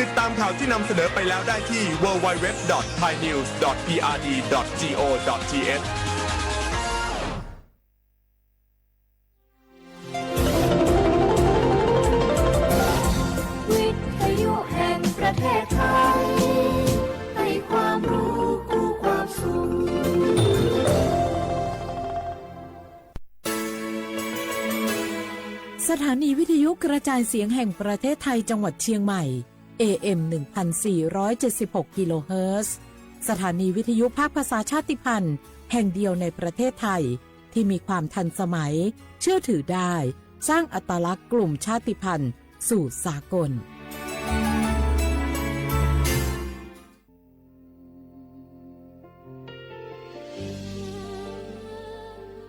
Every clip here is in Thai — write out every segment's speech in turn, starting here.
ติดตามข่าวที่นำเสนอไปแล้วได้ที่ www.thainews.prd.go.thวิทยุแห่งประเทศไทยให้ความรู้คู่ความสุขสถานีวิทยุกระจายเสียงแห่งประเทศไทยจังหวัดเชียงใหม่ AM 1476 กิโลเฮิรตซ์สถานีวิทยุภาคภาษาชาติพันธุ์แห่งเดียวในประเทศไทยที่มีความทันสมัยเชื่อถือได้สร้างอัตลักษณ์กลุ่มชาติพันธุ์สู่สากล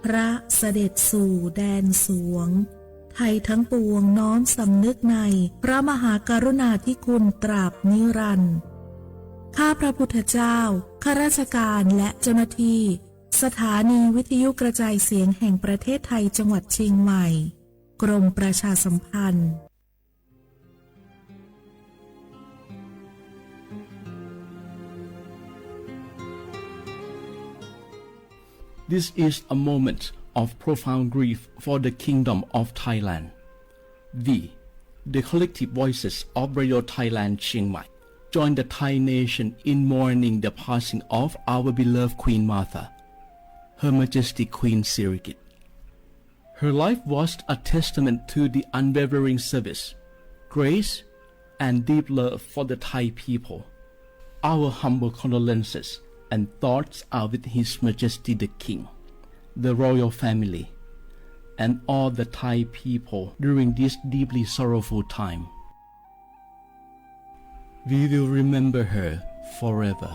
พระเสด็จสู่แดนสวงไทยทั้งปวงน้อมสำนึกในพระมหากรุณาธิคุณตราบนิรันดร์ข้าพระพุทธเจ้าข้าราชการและเจ้าหน้าที่สถานีวิทยุกระจายเสียงแห่งประเทศไทยจังหวัดเชียงใหม่กรมประชาสัมพันธ์ This is a moment of profound grief for the Kingdom of Thailand. We, the collective voices of Radio Thailand Chiang Mai, join the Thai nation in mourning the passing of our beloved Queen Martha, Her Majesty Queen Sirikit. Her life was a testament to the unwavering service, grace, and deep love for the Thai people. Our humble condolences and thoughts are with His Majesty the King, the royal family, and all the Thai people during this deeply sorrowful time. We will remember her forever.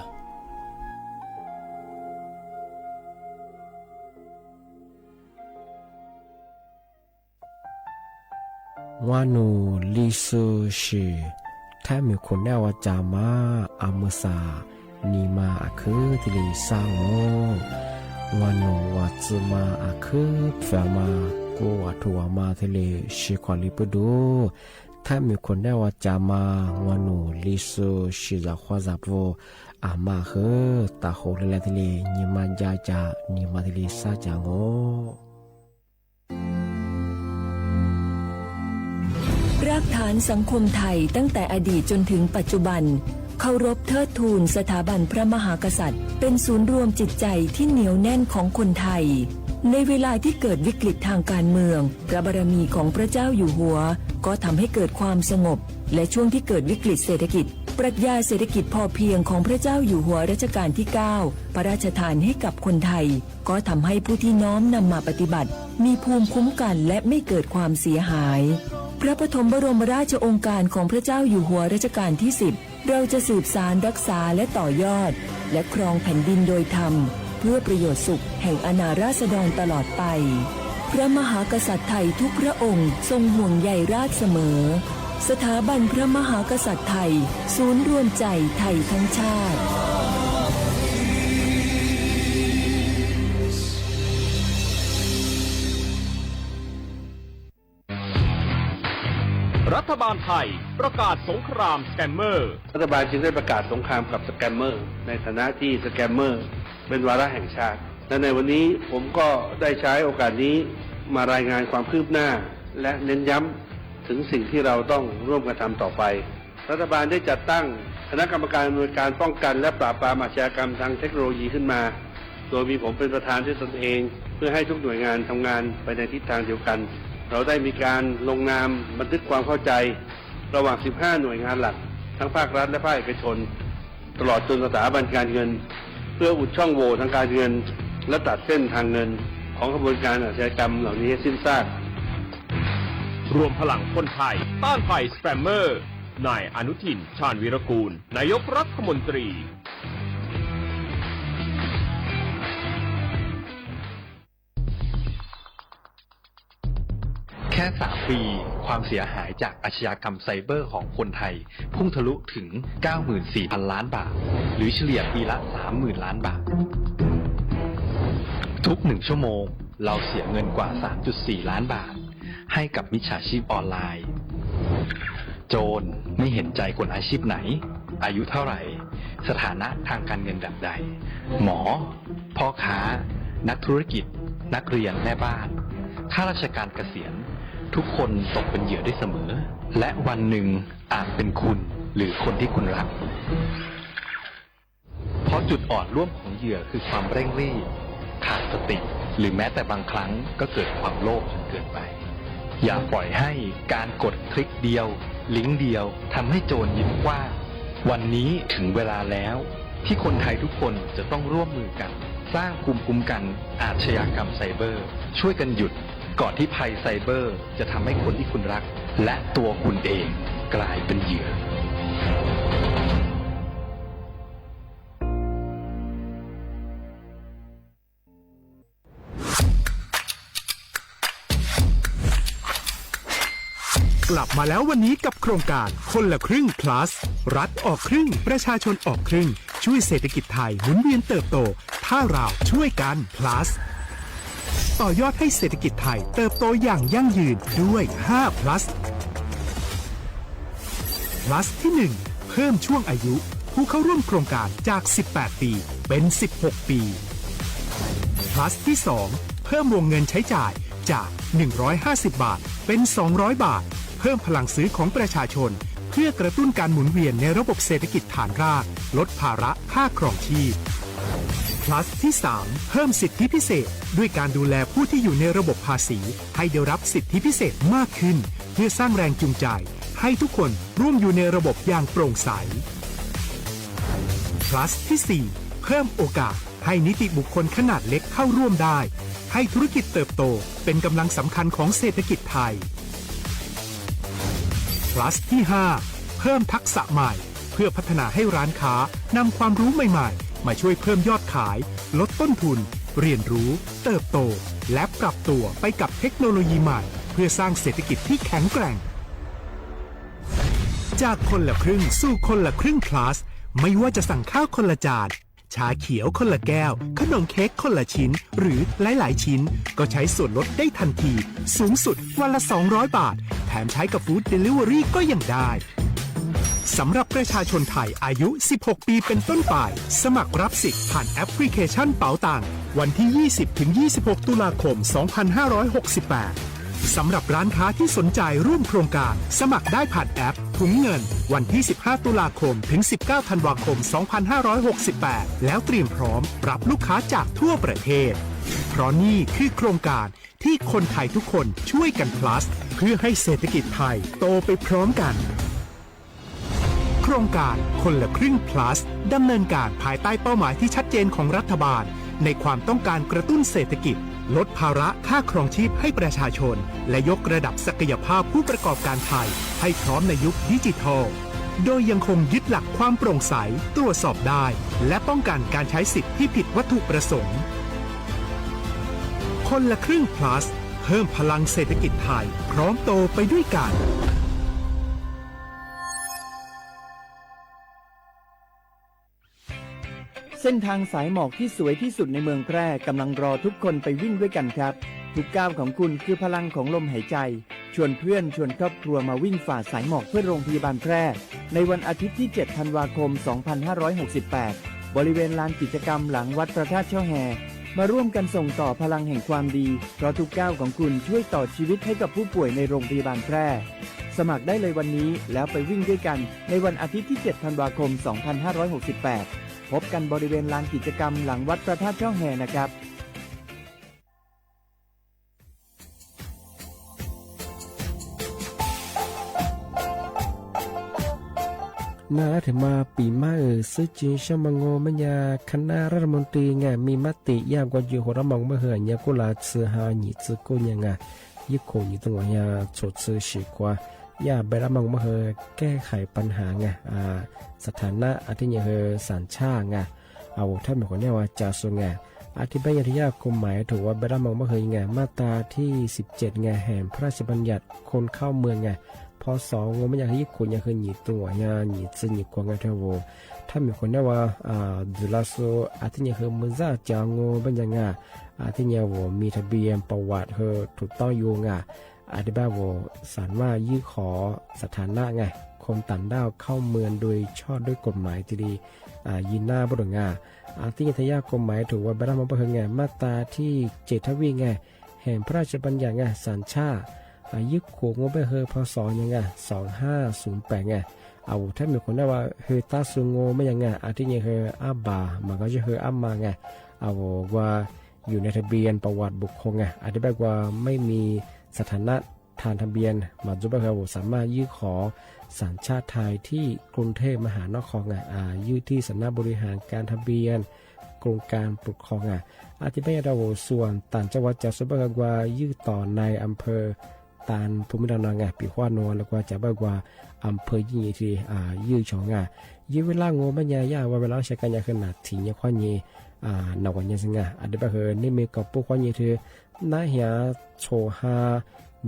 วานูลิซูชีแท้มีคนแนวจามาอามุสานีมาอาคือทิลิสางโงวานูวัตซึมาอาคือแฟมากูวัตวมาทิลิชิควาลิปดูแท้มีคนแนวจามาวานูลิซูชิจาควาซาโวอามาคือตาโฮเลลทิลินีมาจาจานีมาทิลิซาจางโงรากฐานสังคมไทยตั้งแต่อดีตจนถึงปัจจุบันเคารพเทิดทูนสถาบันพระมหากษัตริย์เป็นศูนย์รวมจิตใจที่เหนียวแน่นของคนไทยในเวลาที่เกิดวิกฤตทางการเมืองพระบารมีของพระเจ้าอยู่หัวก็ทำให้เกิดความสงบและช่วงที่เกิดวิกฤตเศรษฐกิจปรัชญาเศรษฐกิจพอเพียงของพระเจ้าอยู่หัวรัชกาลที่ 9พระราชทานให้กับคนไทยก็ทำให้ผู้ที่น้อมนำมาปฏิบัติมีภูมิคุ้มกันและไม่เกิดความเสียหายพระปฐมบรมราชโองการของพระเจ้าอยู่หัวรัชกาลที่ 10เราจะสืบสานรักษาและต่อยอดและครองแผ่นดินโดยธรรมเพื่อประโยชน์สุขแห่งอาณาราษฎรตลอดไปพระมหากษัตริย์ไทยทุกพระองค์ทรงห่วงใยราษฎร์เสมอสถาบันพระมหากษัตริย์ไทยศูนย์รวมใจไทยทั้งชาติรัฐบาลไทยประกาศสงครามสแกมเมอร์รัฐบาลจึงได้ประกาศสงครามกับสแกมเมอร์ในฐานะที่สแกมเมอร์เป็นวาระแห่งชาติและในวันนี้ผมก็ได้ใช้โอกาสนี้มารายงานความคืบหน้าและเน้นย้ำถึงสิ่งที่เราต้องร่วมกันทำต่อไปรัฐบาลได้จัดตั้งคณะกรรมการอำนวยการป้องกันและปราบปรามอาชญากรรมทางเทคโนโลยีขึ้นมาโดยมีผมเป็นประธานด้วยตนเองเพื่อให้ทุกหน่วยงานทำงานไปในทิศทางเดียวกันเราได้มีการลงนามบันทึกความเข้าใจระหว่าง 15 หน่วยงานหลักทั้งภาครัฐและภาคเอกชนตลอดจนสถาบันการเงินเพื่ออุดช่องโหว่ทางการเงินและตัดเส้นทางเงินของกระบวนการอาชญากรรมเหล่านี้ให้สิ้นซากรวมพลังคนไทยต้านภัยสแกมเมอร์นายอนุทินชาญวีรกูลนายกรัฐมนตรีแค่3 ปีความเสียหายจากอาชญากรรมไซเบอร์ของคนไทยพุ่งทะลุถึง 94,000 ล้านบาทหรือเฉลี่ยปีละ 30,000 ล้านบาททุก1 ชั่วโมงเราเสียเงินกว่า 3.4 ล้านบาทให้กับมิจฉาชีพออนไลน์ โจรไม่เห็นใจคนอาชีพไหนอายุเท่าไหร่สถานะทางการเงินแบบใดหมอพ่อค้านักธุรกิจนักเรียนแม่บ้านข้าราชการเกษียณทุกคนตกเป็นเหยื่อได้เสมอและวันหนึ่งอาจเป็นคุณหรือคนที่คุณรักเพราะจุดอ่อนร่วมของเหยื่อคือความเร่งรีบขาดสติหรือแม้แต่บางครั้งก็เกิดความโลภจนเกินไปอย่าปล่อยให้การกดคลิกเดียวลิงก์เดียวทำให้โจรยิ้มกว้างวันนี้ถึงเวลาแล้วที่คนไทยทุกคนจะต้องร่วมมือกันสร้างภูมิคุ้มกันอาชญากรรมไซเบอร์ช่วยกันหยุดก่อนที่ภัยไซเบอร์จะทำให้คนที่คุณรักและตัวคุณเองกลายเป็นเหยื่อกลับมาแล้ววันนี้กับโครงการคนละครึ่ง plus รัฐออกครึ่งประชาชนออกครึ่งช่วยเศรษฐกิจไทยหมุนเวียนเติบโตถ้าเราช่วยกัน plus ต่อยอดให้เศรษฐกิจไทยเติบโตอย่างยั่งยืนด้วย5 plus plus ที่1เพิ่มช่วงอายุผู้เข้าร่วมโครงการจาก18ปีเป็น16ปี plus ที่2เพิ่มวงเงินใช้จ่ายจาก150 บาทเป็น200 บาทเพิ่มพลังซื้อของประชาชนเพื่อกระตุ้นการหมุนเวียนในระบบเศรษฐกิจฐานรากลดภาระค่าครองชีพ plus ที่3เพิ่มสิทธิพิเศษด้วยการดูแลผู้ที่อยู่ในระบบภาษีให้ได้รับสิทธิพิเศษมากขึ้นเพื่อสร้างแรงจูงใจให้ทุกคนร่วมอยู่ในระบบอย่างโปร่งใส plus ที่4เพิ่มโอกาสให้นิติบุคคลขนาดเล็กเข้าร่วมได้ให้ธุรกิจเติบโตเป็นกำลังสำคัญของเศรษฐกิจไทย plus ที่5เพิ่มทักษะใหม่เพื่อพัฒนาให้ร้านค้านำความรู้ใหม่ๆมาช่วยเพิ่มยอดขายลดต้นทุนเรียนรู้เติบโตและปรับตัวไปกับเทคโนโลยีใหม่เพื่อสร้างเศรษฐกิจที่แข็งแกร่งจากคนละครึ่งสู่คนละครึ่ง plus ไม่ว่าจะสั่งข้าวคนละจานชาเขียวคนละแก้วขนมเค้กคนละชิ้นหรือหลายๆชิ้นก็ใช้ส่วนลดได้ทันทีสูงสุดวันละ200 บาทแถมใช้กับฟู้ดเดลิเวอรี่ก็ยังได้สำหรับประชาชนไทยอายุ16ปีเป็นต้นไปสมัครรับสิทธิ์ผ่านแอปพลิเคชันเป๋าตังวันที่ 20-26 ตุลาคม 2568 สำหรับร้านค้าที่สนใจร่วมโครงการสมัครได้ผ่านแอปถุงเงินวันที่ 15 ตุลาคมถึง 19 ธันวาคม 2568 แล้วเตรียมพร้อมรับลูกค้าจากทั่วประเทศเพราะนี่คือโครงการที่คนไทยทุกคนช่วยกัน plus เพื่อให้เศรษฐกิจไทยโตไปพร้อมกันโครงการคนละครึ่ง plus ดำเนินการภายใต้เป้าหมายที่ชัดเจนของรัฐบาลในความต้องการกระตุ้นเศรษฐกิจลดภาระค่าครองชีพให้ประชาชนและยกระดับศักยภาพผู้ประกอบการไทยให้พร้อมในยุคดิจิทัลโดยยังคงยึดหลักความโปร่งใสตรวจสอบได้และป้องกันการใช้สิทธิที่ผิดวัตถุประสงค์คนละครึ่ง plus เพิ่มพลังเศรษฐกิจไทยพร้อมโตไปด้วยกันเส้นทางสายหมอกที่สวยที่สุดในเมืองแพร่กำลังรอทุกคนไปวิ่งด้วยกันครับทุกก้าวของคุณคือพลังของลมหายใจชวนเพื่อนชวนครอบครัวมาวิ่งฝ่าสายหมอกเพื่อโรงพยาบาลแพร่ในวันอาทิตย์ที่ 7 ธันวาคม 2568 บริเวณลานกิจกรรมหลังวัดพระธาตุช่อแฮมาร่วมกันส่งต่อพลังแห่งความดีเพราะทุกก้าวของคุณช่วยต่อชีวิตให้กับผู้ป่วยในโรงพยาบาลแพร่สมัครได้เลยวันนี้แล้วไปวิ่งด้วยกันในวันอาทิตย์ที่ 7 ธันวาคม 2568พบกันบริเวณลานกิจกรรมหลังวัดพระธาตุช่อแฮนะครับน่าถึงมาปีมาซึ่งจีนชมังโงมันยาคณะรัฐมนตรีไงมีมติยามกว่าอยู่หัวมองเมื่อเหือนยากุลาเสือหาหนีซึกุยังไงยิ่งคงอยู่ตรงว่ายาโฉดซื้อฉีกว่ายาเบรมองเมื่อเหือแก้ไขปัญหาไงสถานะอาทิตย์เหือสัญชาติไงเอาถ้าเป็นคนเนี่ยว่าจ่าสุงไงอธิบายที่ยากคมหมายถือว่าเบรมองเมื่อเหือไงมาตราที่17ไงแห่งพระราชบัญญัติคนเข้าเมืองไงพอสองงมันอยากให้คนอยากให้หนีตัวงานหนีซึ่งหนีกว่าไงเท่าว่าถ้ามีคนเนี่ยว่าดูแลโซอาทิตย์เหือมือจ่าจางงบัญญัติไงอาทิตย์เนี่ยว่ามีทะเบียนประวัติเหือถูกต้องอยู่ไง อธิบายว่าสารว่ายื่อขอสถานะไงคนต่างด้าวเข้าเมืองโดยชอบด้วยกฎหมายที่ดียินหน้าบุรุษงาที่ยัตยากฎหมายถือว่าบรรมประเฮงไงมาตราที่7ทวีไงแห่งพระราชบัญญัติไงสัญชาติยึดขวงงบเฮพศยังไง2508ไงเอาถ้ามีคนได้ว่าเฮตาซุงโงไม่ยังไงที่ยังเฮอาบามันก็จะเฮอามาไงเอาว่าอยู่ในทะเบียนประวัติบุคคลไงอธิบายว่าไม่มีสถานะทางทะเบียนมาจุบเฮสามารถยื่นขอสัญชาติไทยที่กรุงเทพมหานครยื่นที่สำนักบริหารการทะเบียนกรมการปกครองอธิบายเราส่วนต่างจังหวัดจะสุบกว่ายื่นต่อในอำเภอตานภูมิลำเนาปีขวานนแล้วก็จะบอกว่าอำเภอยี่ที่ยื่นชงยื่นเวลางูไม่ยายาว่าเวลาใช้กันยาขนาดถี่เนี่ยควานยี่นวันยังสิงอธิบายนี่มีกับพวกควานยี่ที่น่าเหียโชฮา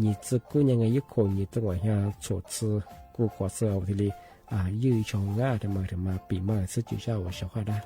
你自古ยังไงยุคคน你自我下所知กูขอเสื้อทีนี้ยื้อชงทำไมถึงมาปีเมื่อซื้อจุดเช้าว่าเช้าข้าได้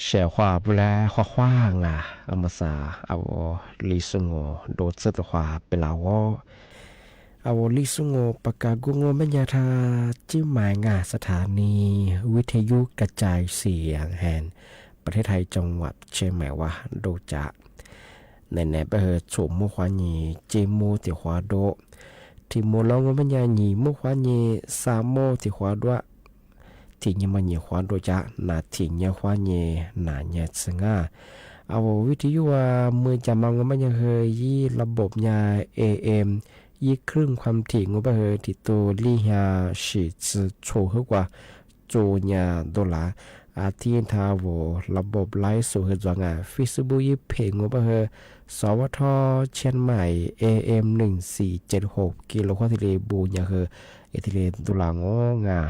เสียว่าเวลาคว้างเอามาสาเอาลิซุงโอโดดเสตัวว่าเป็นลาวเอาลิซุงโอปากกากุงโอไม่ยาทาจิ้มหมายสถานีวิทยุกระจายเสียงแห่งประเทศไทยจังหวัดเชียงใหม่ว่าโดจะในไปเหตุสวมมุขวานีเจมูติขวาโดที่โมลองไม่ยาหนีมุขวานีสามโมติขวาด้วยที่ยังมันเหยียดขวานโดยจะนาที่เหยียดขวานเหยียดหนาเหยียดซึ่ง เอาวิทยุว่ามือจำมังก็ไม่ยังเคยยี่ระบบยา AM ยี่ครึ่งความถี่งบเฮติโตลี่ฮาสิจืโชเฮกว่าโจญาดอลลาร์อาทินทาวระบบไลฟ์สดจวงอ่ะ Facebook ยี่เพงงบเฮสวทเชียงใหม่ AM 1476กิโลควอติเลบูญาเฮเอติเลดอลลาร์งงา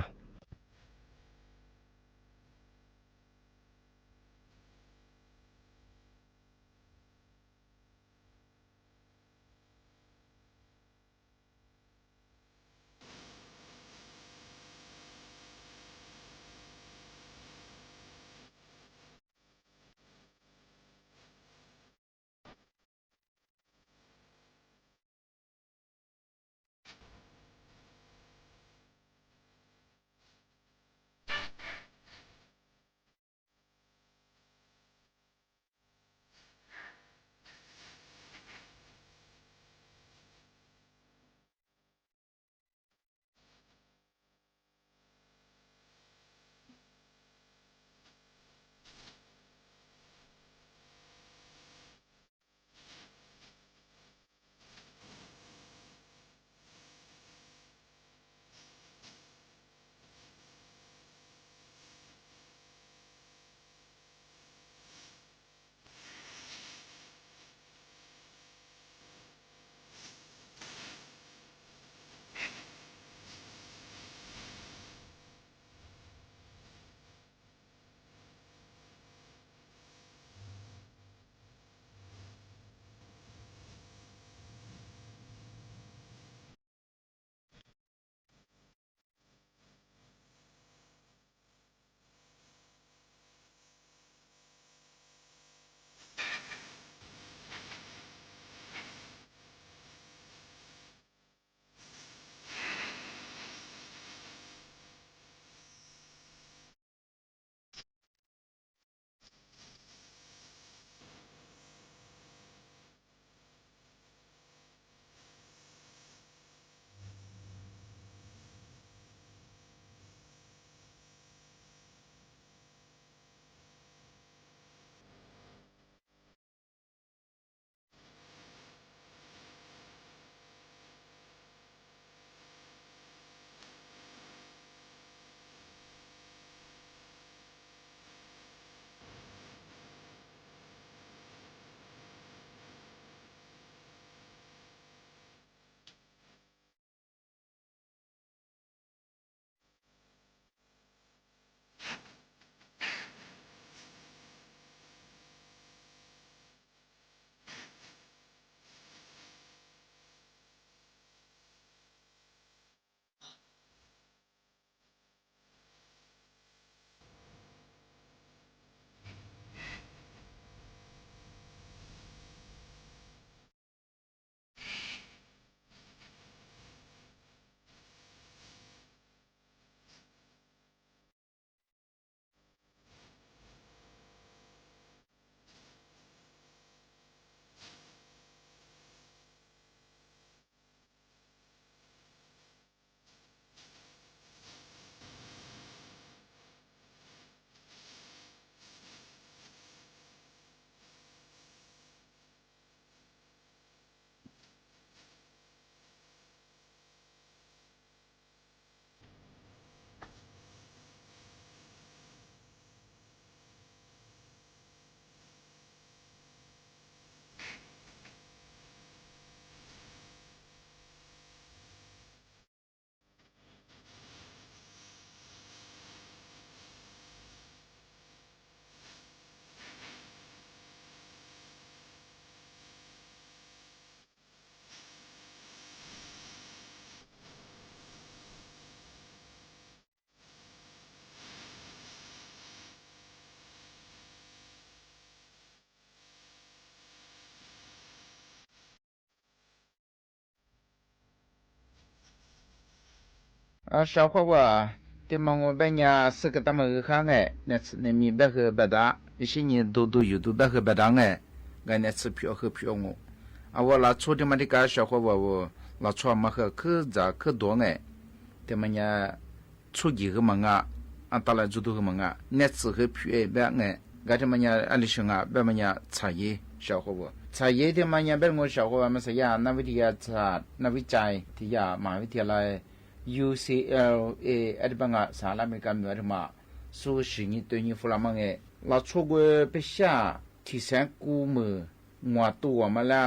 小伙娃，对嘛我半夜是个他们看哎，那次那米白和白搭，一些人都有都白和白搭哎，俺那次票和票我，我拉错的嘛的个小伙娃我拉错嘛和可咋可多哎，对嘛呀，出去和嘛啊，打来主头和嘛啊，那次和票哎白哎，个这么呀阿里生啊别么呀茶叶小伙不茶叶的么呀别我小伙么是呀那วิทยาศาสตร์นักวิจัยที่ยามหาวิทยาลัย UCLA อันบังอ่ะสหรัฐอเมริกาเหนือมาสู้สิ่งนี้ตัวนี้ฝรั่งมั้งเราช่วยไปชาที่แสนกูมืองัวตัวมาละ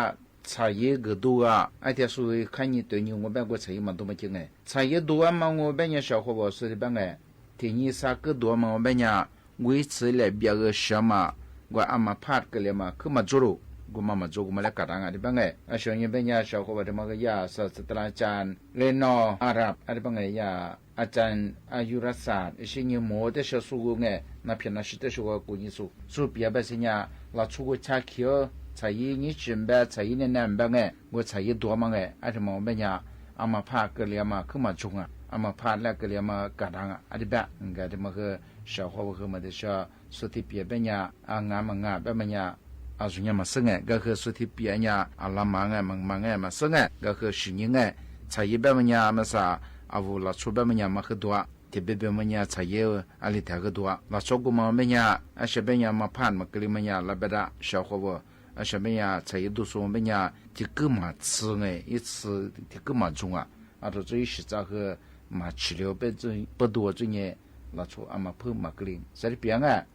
茶叶个多啊，而且属于看你对你我别个茶叶嘛都没进来，茶叶多嘛我别人小伙伴说的别个，天你啥个多嘛我别人维持来别个什么，我阿妈怕个了嘛，可嘛做了，我妈妈做我们来干啊的别个，啊像你别人小伙伴的么个呀，是ตราจารย์เลนออาหรับอะไร别个呀，อาจารย์อายุรศาสตร์是你摸的小数个那偏那是的是我估计数，数别别是呀，那出个茶口。茶叶你准备茶叶的南边哎，我茶叶多嘛哎，而且嘛我呀，阿妈怕个了嘛，可嘛重啊，阿妈怕那个了嘛干当啊，而且别，个的么个小伙和么的说，说的别别呀，啊俺们啊别么呀，啊说呀嘛生哎，个和说的别呀，啊拉忙哎忙哎嘛生哎，个和是人哎，茶叶别么呀么啥，啊乌拉出别么呀嘛很多。特别别么呀，茶叶阿里太个多，拉出个么么呀，啊些别呀嘛盼嘛个里么呀，那别的小伙不。啊，什么呀？茶叶都说我们呀，这个嘛吃哎，一吃这个嘛重啊，啊，到这一时咋个嘛吃了别这不多这呢，拿出啊嘛碰嘛个零，在这边啊，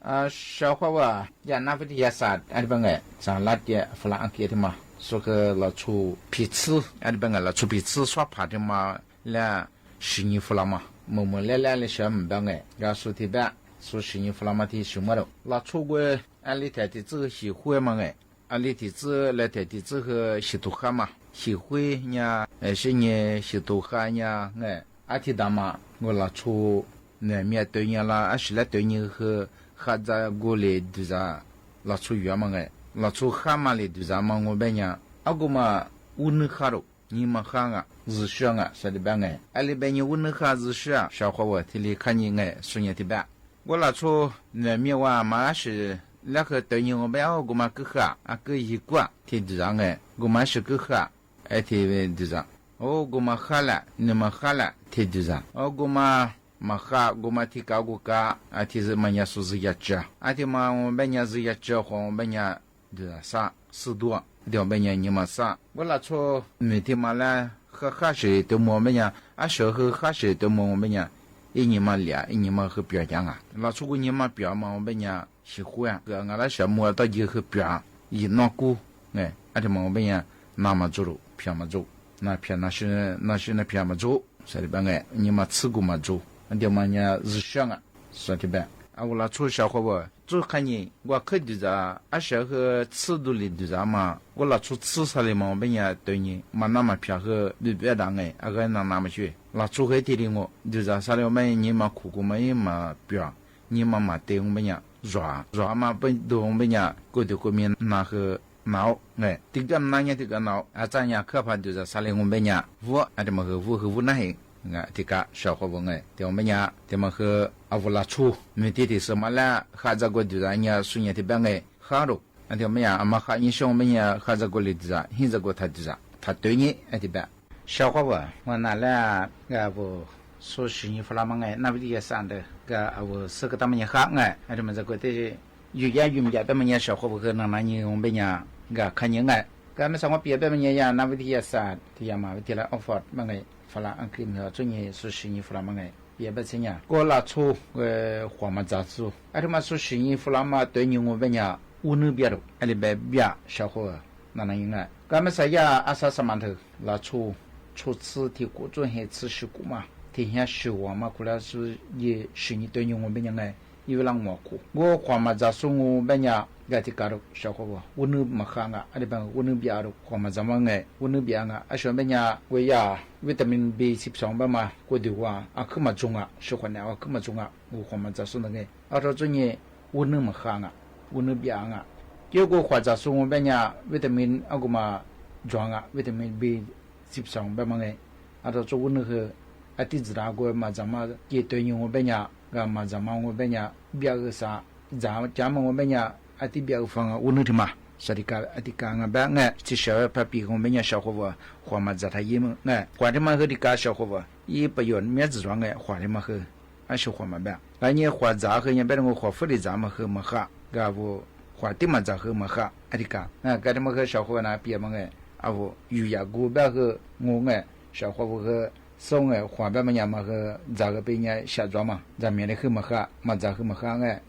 啊，小伙娃呀，那不的也啥，啊这边哎，咱拉点弗拉安给的嘛，说个拿出皮子，啊这边哎，拿出皮子刷怕的嘛，来十年弗拉嘛，默默来小门边哎，然后说的呗。说是你弗拉马的什么了？那出国安利台的这个协会嘛哎，安利的这来台的这个协同哈嘛，协会呢，是呢协同哈呢哎，阿提达嘛，我拿出那面对呢啦，阿是来对呢和哈在过来对啥，拿出远嘛哎，拿出哈嘛来对啥嘛我别呢，阿个嘛乌能哈喽。你们看啊，日上啊，说的别哎，阿里边你乌能哈日上，小伙我提里看你哎，说你的别。我拿出那面话嘛是那个对应我们要我们个哈啊个一个提地上哎，我们是个哈哎提地上，哦我们哈了，你们哈了提地上，哦我们嘛哈我们提高个个啊提是么呀数字一折，啊提嘛我们呀是一折和我们呀的啥4多，两百年你们啥，我拿出每天嘛来哈是都我们呀，啊小哈是都我们呀。一年嘛俩，一年嘛和别讲啊，那出个年嘛别嘛，我们呀喜欢啊，个俺那小木到就和别一拿过，哎，而且嘛我们呀那么做了，偏嘛做，那偏那是那偏嘛做，说的办哎，你嘛吃过嘛做，那点嘛呀日上啊，说的办，啊我那出小伙伴做看你，我可的咋，啊小和吃多的的咋嘛，我那出吃啥的嘛，我们呀对你嘛那么偏和别当哎，啊个那么去。那出海地的我，就是啥了嘛？你嘛苦过嘛？也嘛表，你嘛对我们呀热嘛不对我们呀，过的过面那个闹哎，这个那样这个闹，啊咱呀可怕就是啥了我们呀，我啊这么和我那嘿，啊这个小伙伴哎，对我们呀，这么和啊我拉出，没得的什么啦，哈这个就是人家说人的边哎，哈喽，啊对我们呀，啊嘛哈你说我们呀，哈这个的就是现这个他就是他对你啊对吧？小伙伴，我拿来个不说是你弗拉芒哎，那不也上的个我是个他们也好哎，还这么这个的有言有名他们也小伙伴和那你我们呀个看你哎，个么上我别们也呀，那不也上的呀嘛，的来 offer 么哎，弗拉安克呢，专业说是你弗拉芒哎，别不成呀，我拿出黄马杂志，还这么说是你弗拉嘛对你我们呀，我那边的，还里边别小伙那应该，个么说呀，阿啥什么头拿出。初次提过做还吃食过嘛，提下食物嘛，可能是也是你对我们人哎，因为让我过，我话嘛在说我们呀，个提搞到小伙伴，我能嘛看啊，阿里边我能别的话嘛怎么哎，我能别啊，啊说们呀，我呀维他命 B12吧嘛，过的话啊可嘛重啊，喜欢呢，可嘛重啊，我话嘛在说那个，啊到这呢我能嘛看啊，我能别啊，结果话在说我们呀维他命啊个嘛重啊，维他命 B12吧嘛哎，啊到做那个啊地址那个嘛怎么也对应我们呀，个嘛怎么我们呀别个啥，咱们我们呀啊地别个方啊，我能听嘛，说的个啊地个啊别哎，至少把比我们呀小伙伴话嘛在他也么哎，话的嘛和的个小伙伴也不用面子装哎，话的嘛和。啊，还是活么办？来年活咋和人别人我活福利咱们和么哈，噶不活地么咋和么哈？哎的噶，噶的么个小伙呢别么个，啊不有呀古别个我个小伙不个送个活别么样么个咋个被人下装嘛？咱面的和么哈，么咋和么哈个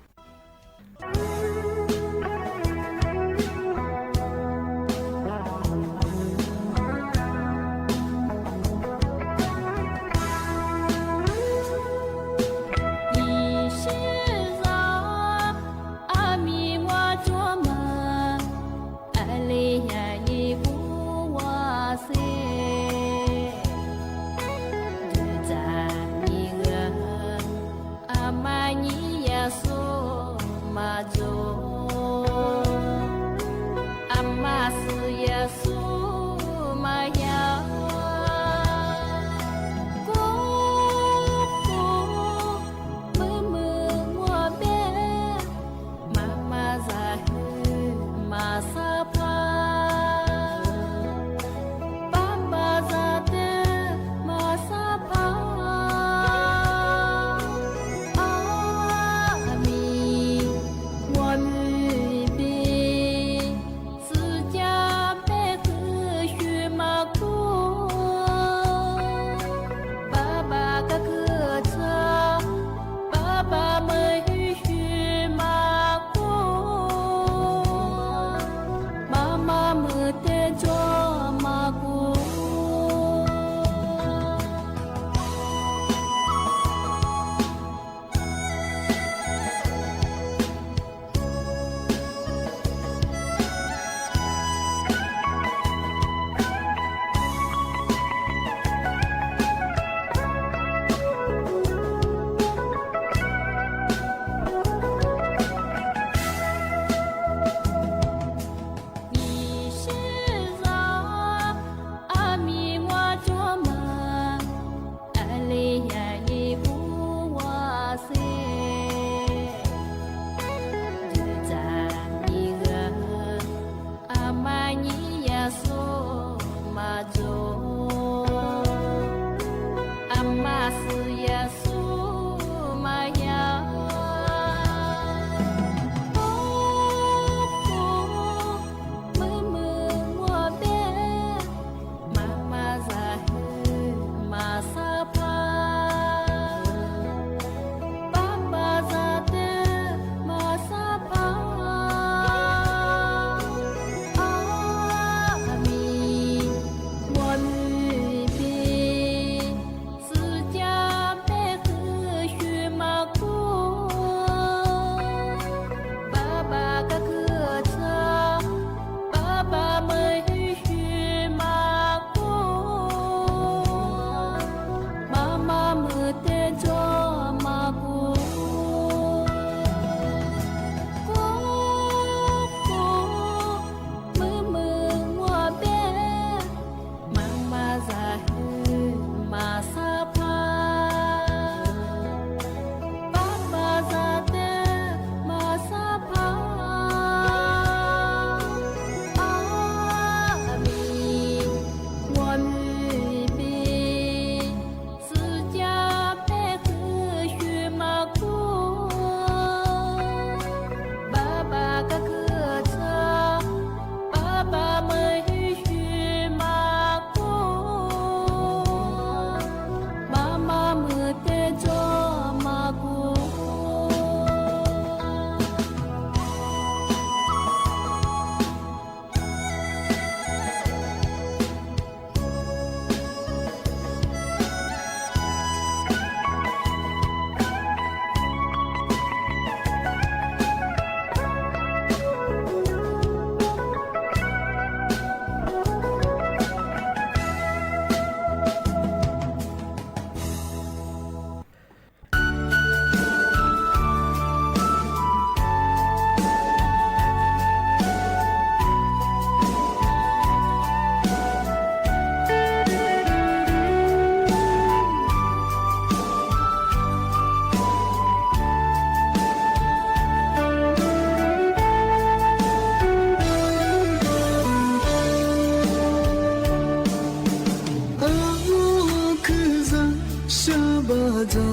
？Shabaza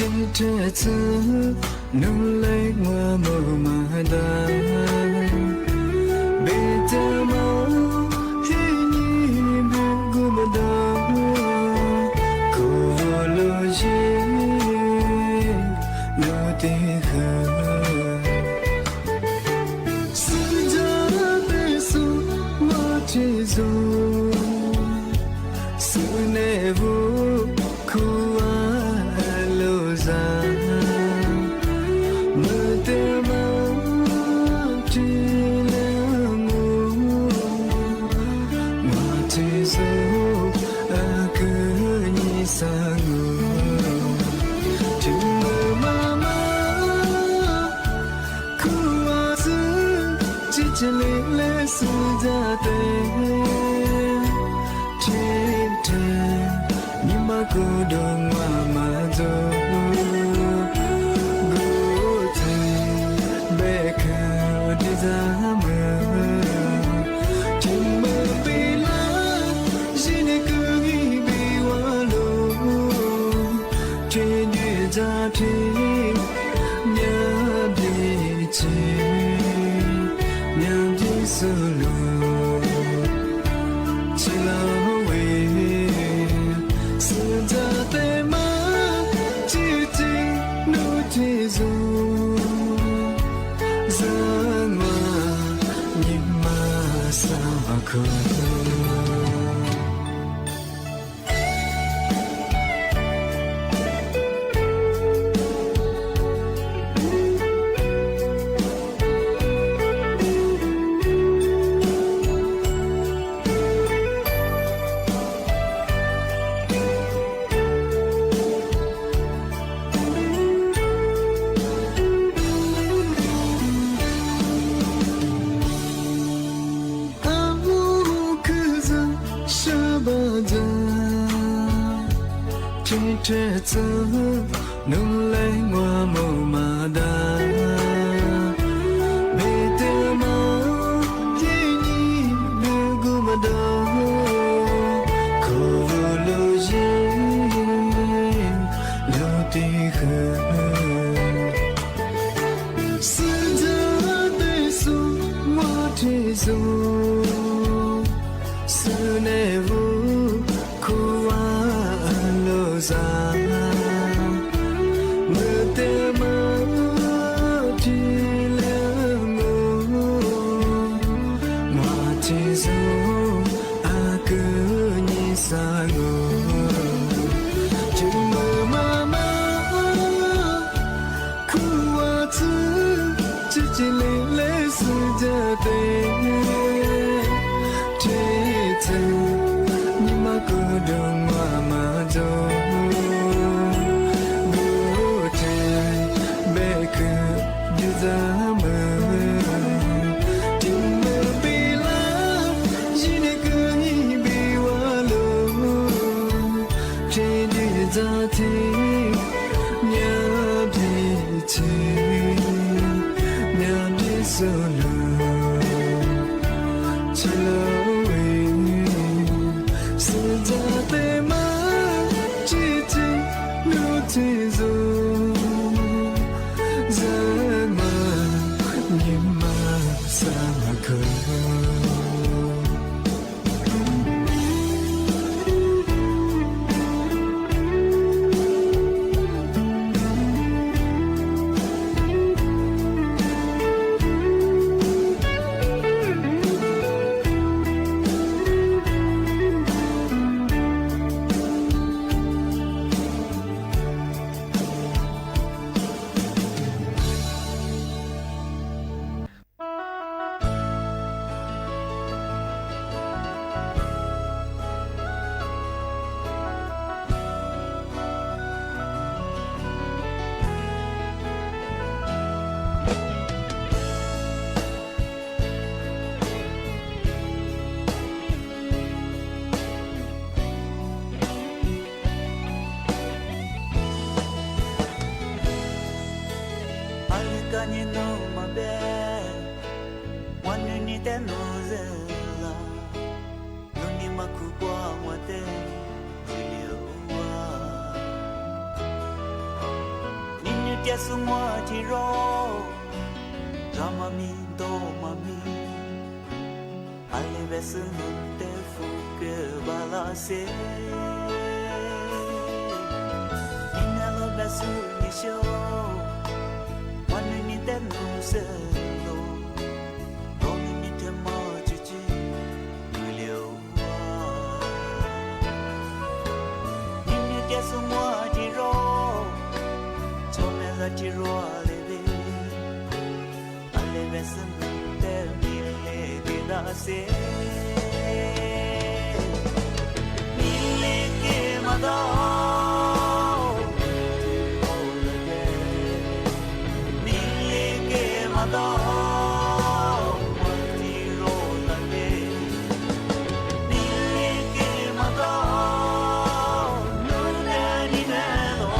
真这次努力我冇嘛得，别的冇嘿你别顾不到，可我路线路的河，是这的路我去走，是那步苦啊。这里来是家的，天天你把古董妈妈做，古天贝壳的咱们，天没被拉，心里可以被瓦落，天地家庭娘的情。solo chỉ là về sự ra tay mà chỉ tình nụ thế dù ra mà nhìn mà sao không这次努力我冇嘛得，别的冇给你别顾不到，可我路线路的河，是这的路我去走，是那步苦啊路上。dia semua tiro Ramami do mami Ale vesunu te fuke balase Inalo besu nisho Wanu ni te no selo Romi ni te majuji Nulio Nini dia semua tiro Chomela tiro aleve Aleve senu te mille gilase Mille ke madao Mille ke madao Matiro lage Mille ke madao Nunani nelo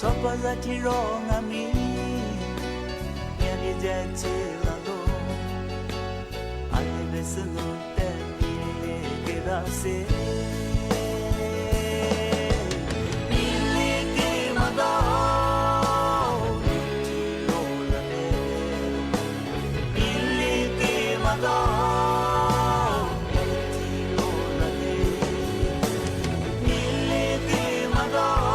Sopa tiro ngami Yani jati lalo Ale besenu te mille gedase Mille ke madao Tiro lale Mille ke madao Tiro lale Mille ke madao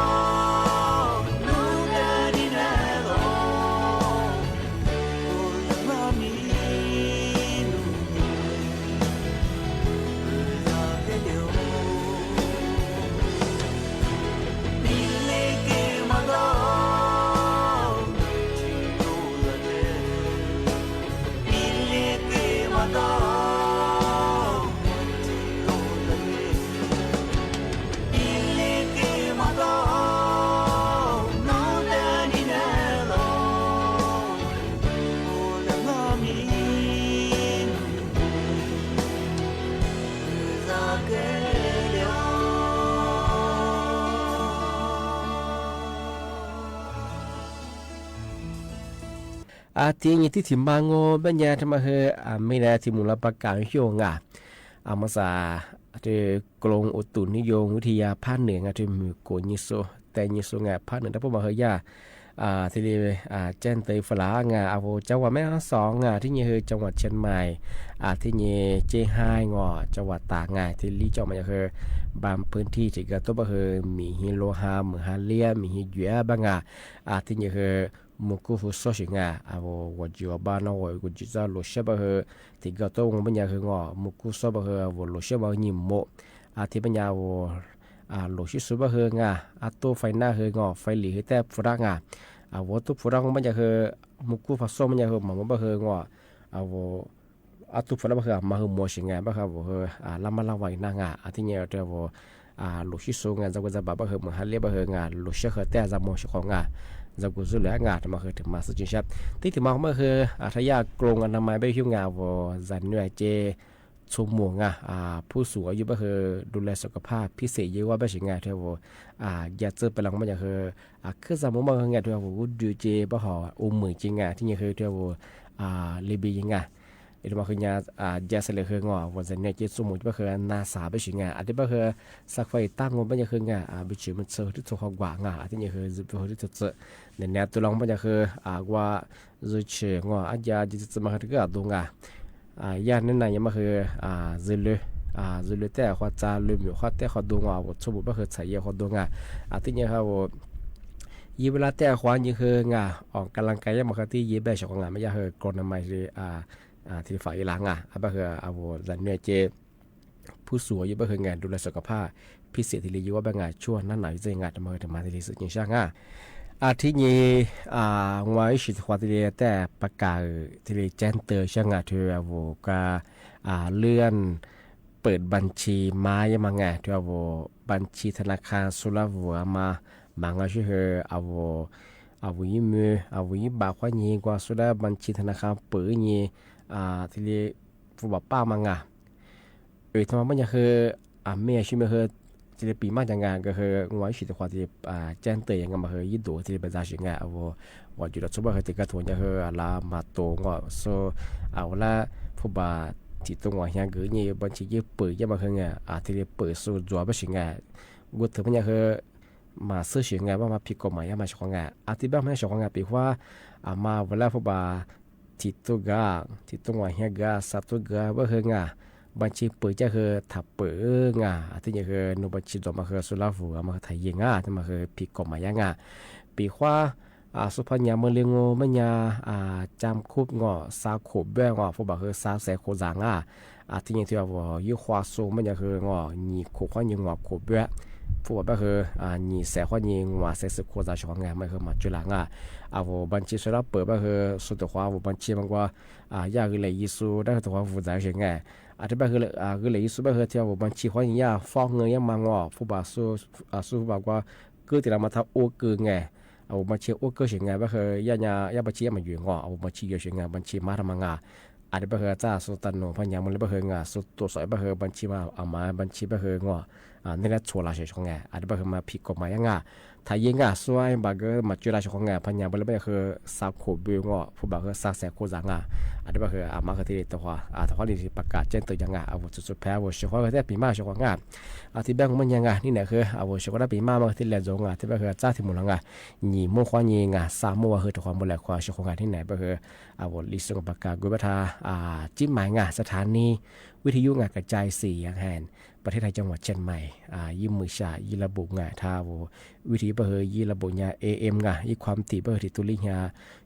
ทีนี้ที่ถิ่มบางโง่บัญญัติมาเฮไม่ได้ที่มูลประกาศโยงมาซาที่กรงอุตุนิยมวิทยาภาคเหนือที่มีโกนิโซแต่นิโซภาคเหนือถ้าพวกมาเฮยาที่แจ้งเตยฝรั่งเอาจังหวัดแม่ฮ่องสอนที่นี่คือจังหวัดเชียงใหม่ที่นี่เจียงไฮ้จังหวัดตากที่ลีจอมมาคือบางพื้นที่ที่ก็ต้องมาคือมีฮิโรฮามฮาเลียมีฮิยัวบางที่นี่คือมุกุฟุโซชิวัดจิวบ้านวัดจิซาโลเชบะเฮที่ก็ต้องปัญญาคือมุกุโซบะเฮวัดโลเชบะยิมโมที่ปัญญาโลชิสุบะเฮตัวไฟหน้าเฮไฟหลีแต่ฝรั่งวัดตัวฝรั่งปัญญาคือมุกุฟัสโซปัญญาคือมันบะเฮตัวฝรั่งบะเฮมาคือโมชิบะเฮวัดลามาลาไว้นที่เนี่ยเดี๋ยวโลชิสุจะก็จะบะเฮมันฮัลเลียบะเฮโลเชเฮแต่จะโมชิของจะกุศลงานมาคือถึงมาสุจิชับที่ถึงมาเมื่อคือทายากรงอนามัยไปหิ้วงาวจันเหนื่อยเจชุมหมู่ผู้สูงอายุก็คือดูแลสุขภาพพิเศษเยอะว่าไปสิงานเท่าอยากเจอไปหลังมันอย่างคือสมมติว่าเงี้ยเท่าดูเจบ่ห่อมือจริงที่นี่คือเท่าลีบียังไง เดี๋ยวมาคือยาแยกเสลคืองอวันนี้เจสมุนก็คือนาสาไปชิงอันนี้ก็คือสักไฟตั้งงบไปยังคืองาไปชิมมันเซอร์ที่ถูกกว่างอันนี้คือจะเป็นที่จะเจอเนี่ยตัวลองไปยังคือว่าจะเชื่องอันยาจะมาคือก็ตรงยานั่นยังมาคือจะเลยแต่ข้อจาลืมอยู่ข้อแต่ข้อดวงว่าสมมุติว่าคือใช้ยาข้อดวงที่เนี่ยครับยีเวลาแต่ขวานยังคืองออกกำลังกายยังมาที่ยีแบบของไม่ยาคือกรณมัยหรือที่ฝ่ายหลังก็คือเอาดันเนื้อเจผู้สูงอายุก็คืองานดูแลสุขภาพพิเศษที่เรียกว่าเป็นงานช่วงนั้นหน่อยจะงานทำมาที่สุดยิ่งช่างที่นี้ว่าอิสิทธิ์ความที่เรียแต่ประกาศที่เรียแจ้งเตือนช่างเธอเอาก็เลื่อนเปิดบัญชีมายังมาไงเธอเอาบัญชีธนาคารสุราวัวมาบางก็ชื่อเอายิ้มมือเอายิ้มบากว่ายีกว่าสุดาบัญชีธนาคารเปิดยีที่เรียฟูบป้ามังทำไมมันยังคือเมียชิมคือที่เรียปีมากจังงานก็คือว่าสิทธิ์ความที่แจ้งเตือนยังมาคือยิ่งดูที่เรียเป็นราชิงเอาว่าจุดสุดว่าคือติดกระทวนจะคือลามาโตก็โซเอาละฟูบที่ตรงว่าอย่างคือยีบัญชียี่เปิดยังมาคือไงที่เรียเปิดสูดจั่วไปชิงกูถือมันยังคือมาซื้อเสียงว่ามาพิกฎหมายมาชงที่บ้านไม่ชงปีว่ามาเวลาฟูบที่ตัวว่าเฮียกาสัตว์กาว่าคืองบัญชีเปิดจะคือถับเปิดที่นี่คือนุบัญชีตัวมาคือสุราฟูมาไทยยังที่มาคือพิกฎหมายยังปีว่าสุพรรณเมืองเลี้ยงมันยาจำคุบสาวขบแบงฟูบคือสาวแสโคจางที่นี่ที่ว่ายุควาสูมันจะคือนี่ขบข้อยิงขบแบผู้ว่าคือนี่แสข้อยิงว่าเสษโคจาชงไม่คือมาจุฬาบัญชีสุราเปิดก็คือสุดท้ายบัญชีมันว่ายาคือเลยยิสูได้ตัวฟูใจเฉยที่บ้านคือเลยยิสูบ้านคือที่ว่าบัญชีข้อยิงยาฟ้องเงินยังมางผู้บ่าวสู้บ่าวว่าคือที่เรามาทำโอเกินบัญชีโอเกินเฉยบ้านคือยาบัญชีมาอยู่บัญชีเยอะเฉยบัญชีมาทำงานที่บ้านคือจ้าสุตันโนพันยามันเลยบ้านคือสุดตัวสอยบ้านคือบัญชีมาเอามาบัญชีบ้านคือนี่แหละชัวร์ละเฉยๆที่บ้านคือมาผิดกฎหมายถ้ายังส่วนบางก็มาจุฬาชงพันยามันเลยบ้านคือสาวขบบิวผู้บ่าวคือสาวแสกโคจางที่บ้านคือมาคือที่ตัวตัวนี้ประกาศแจ้งเตือนยังสุดแพ้ชงก็ได้ปีมาชงที่บ้านมันยังนี่เนี่ยคือชงก็ได้ปีมาที่เลี้ยงจงที่บ้านคือจ้าที่มุนนี่มั่วควานี่สามมั่วคือตัวมันแหลกควาชงที่ไหนบ้านคือลิสต์ประกาศกุบัตจิ้มหมายสถานีวิทยุกระจายเสียงแห่งประเทศไทยจังหวัดเชียงใหม่ยิ่มมือชายี่ระบุท่าวิธีเบอร์ยี่ระบุAM ยี่ความถี่เบอร์ที่ตุลิยา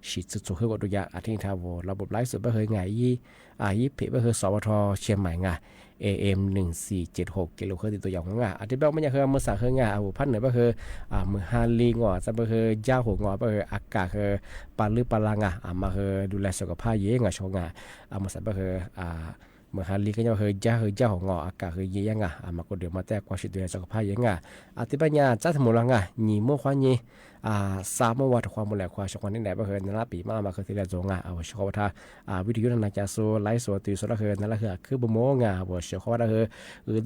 ฉีดสุดๆให้กดดูยาอาทิตย์ท่าระบบไลฟ์สดเบอร์ยี่เพจเบอร์สวทเชียงใหม่ AM 1476กิโลเฮิรตซ์ตัวอย่างของอาทิตย์แบบมันยังคือมือสั่งคือพันเหนือเบอร์มือฮาลีจะเบอร์ย่าหัวเบอร์อากาศคือปลาลือปลางมาคือดูแลสุขภาพเยอะชงมาสั่งเบอร์เมื่อฮาลีก็ยังเฮยจ้าของอากาศเฮยยังมาก็เดี๋ยวมาแต่ความชิดเดือดสุขภาพยังที่ปัญญาจ้าสมุนลังนี่มั่วควานี่สามวัดความมุ่งหมายความชอบนี่ไหนบ้างเฮยนั่นละปีมาคือที่เราจงชอบว่าวิทยุนันจะโซไลฟ์สดตีโซละเฮยนั่นละคือบ่โม่ชอบว่า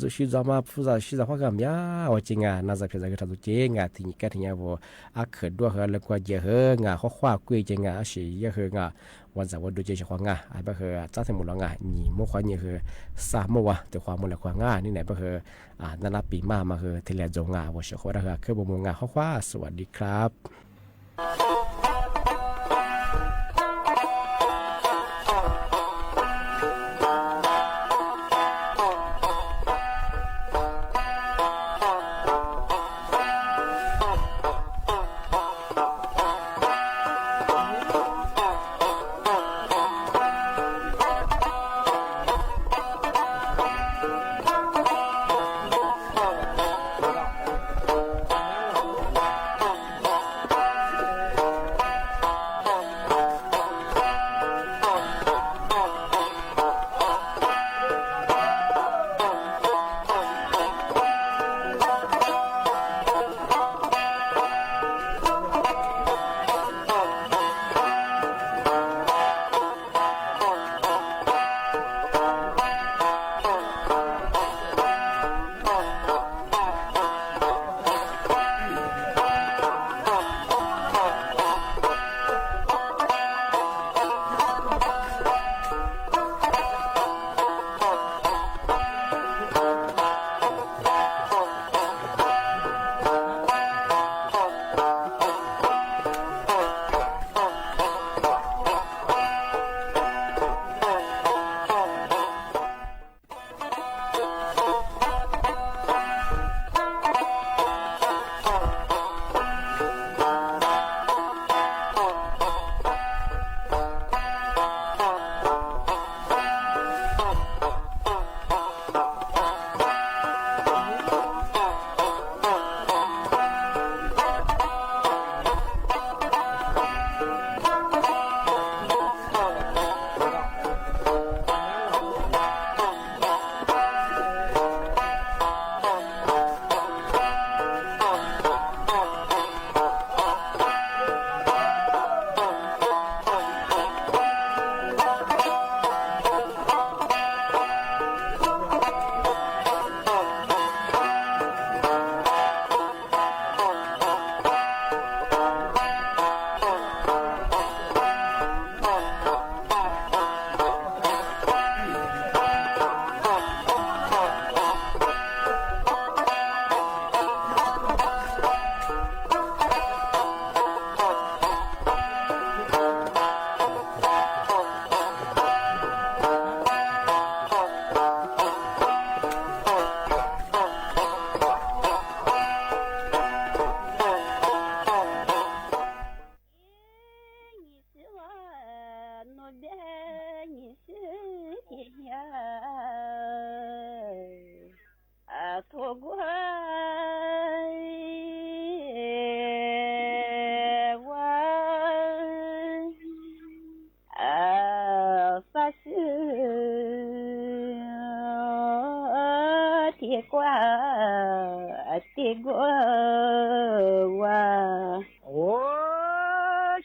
จุดชีจอมาผู้ชายชีจอความยาวจริงน่าจะเป็นการทำตัวจริงที่นี่ก็ที่นี่เขิดด้วยแล้วก็เยอะข้อความคุยจริงสิเยอะวันเสาร์วันดูเจชควางบ้างคือจ้าสมุนลังนี่มั่วควานี่คือสามวัดแต่ความมุ่งหมายความนี่ไหนบ้างคือนั่นละปีมาคือที่เราจงว่าชอบว่าคือบ่โม่ข้อความสวัสดีครับ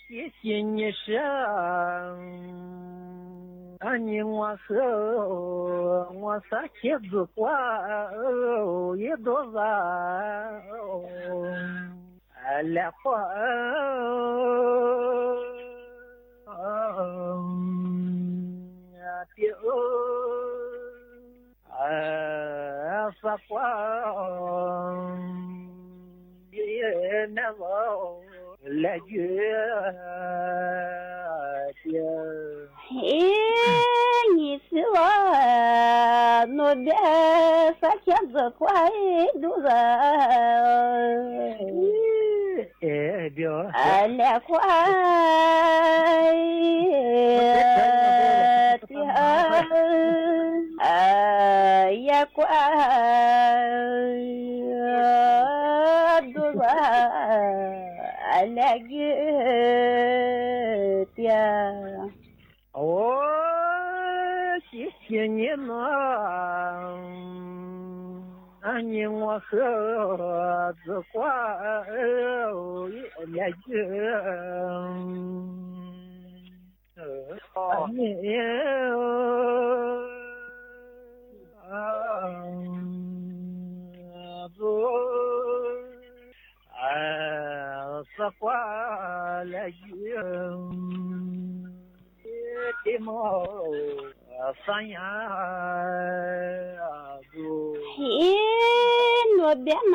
谢谢你生，你我和我仨妻子过一肚子来活，撒谎也难忘来句你是我那边三千子块都是两块一块都是两个的谢谢你呢，你我和子花两个你子花两个的毛三样子，那边呢，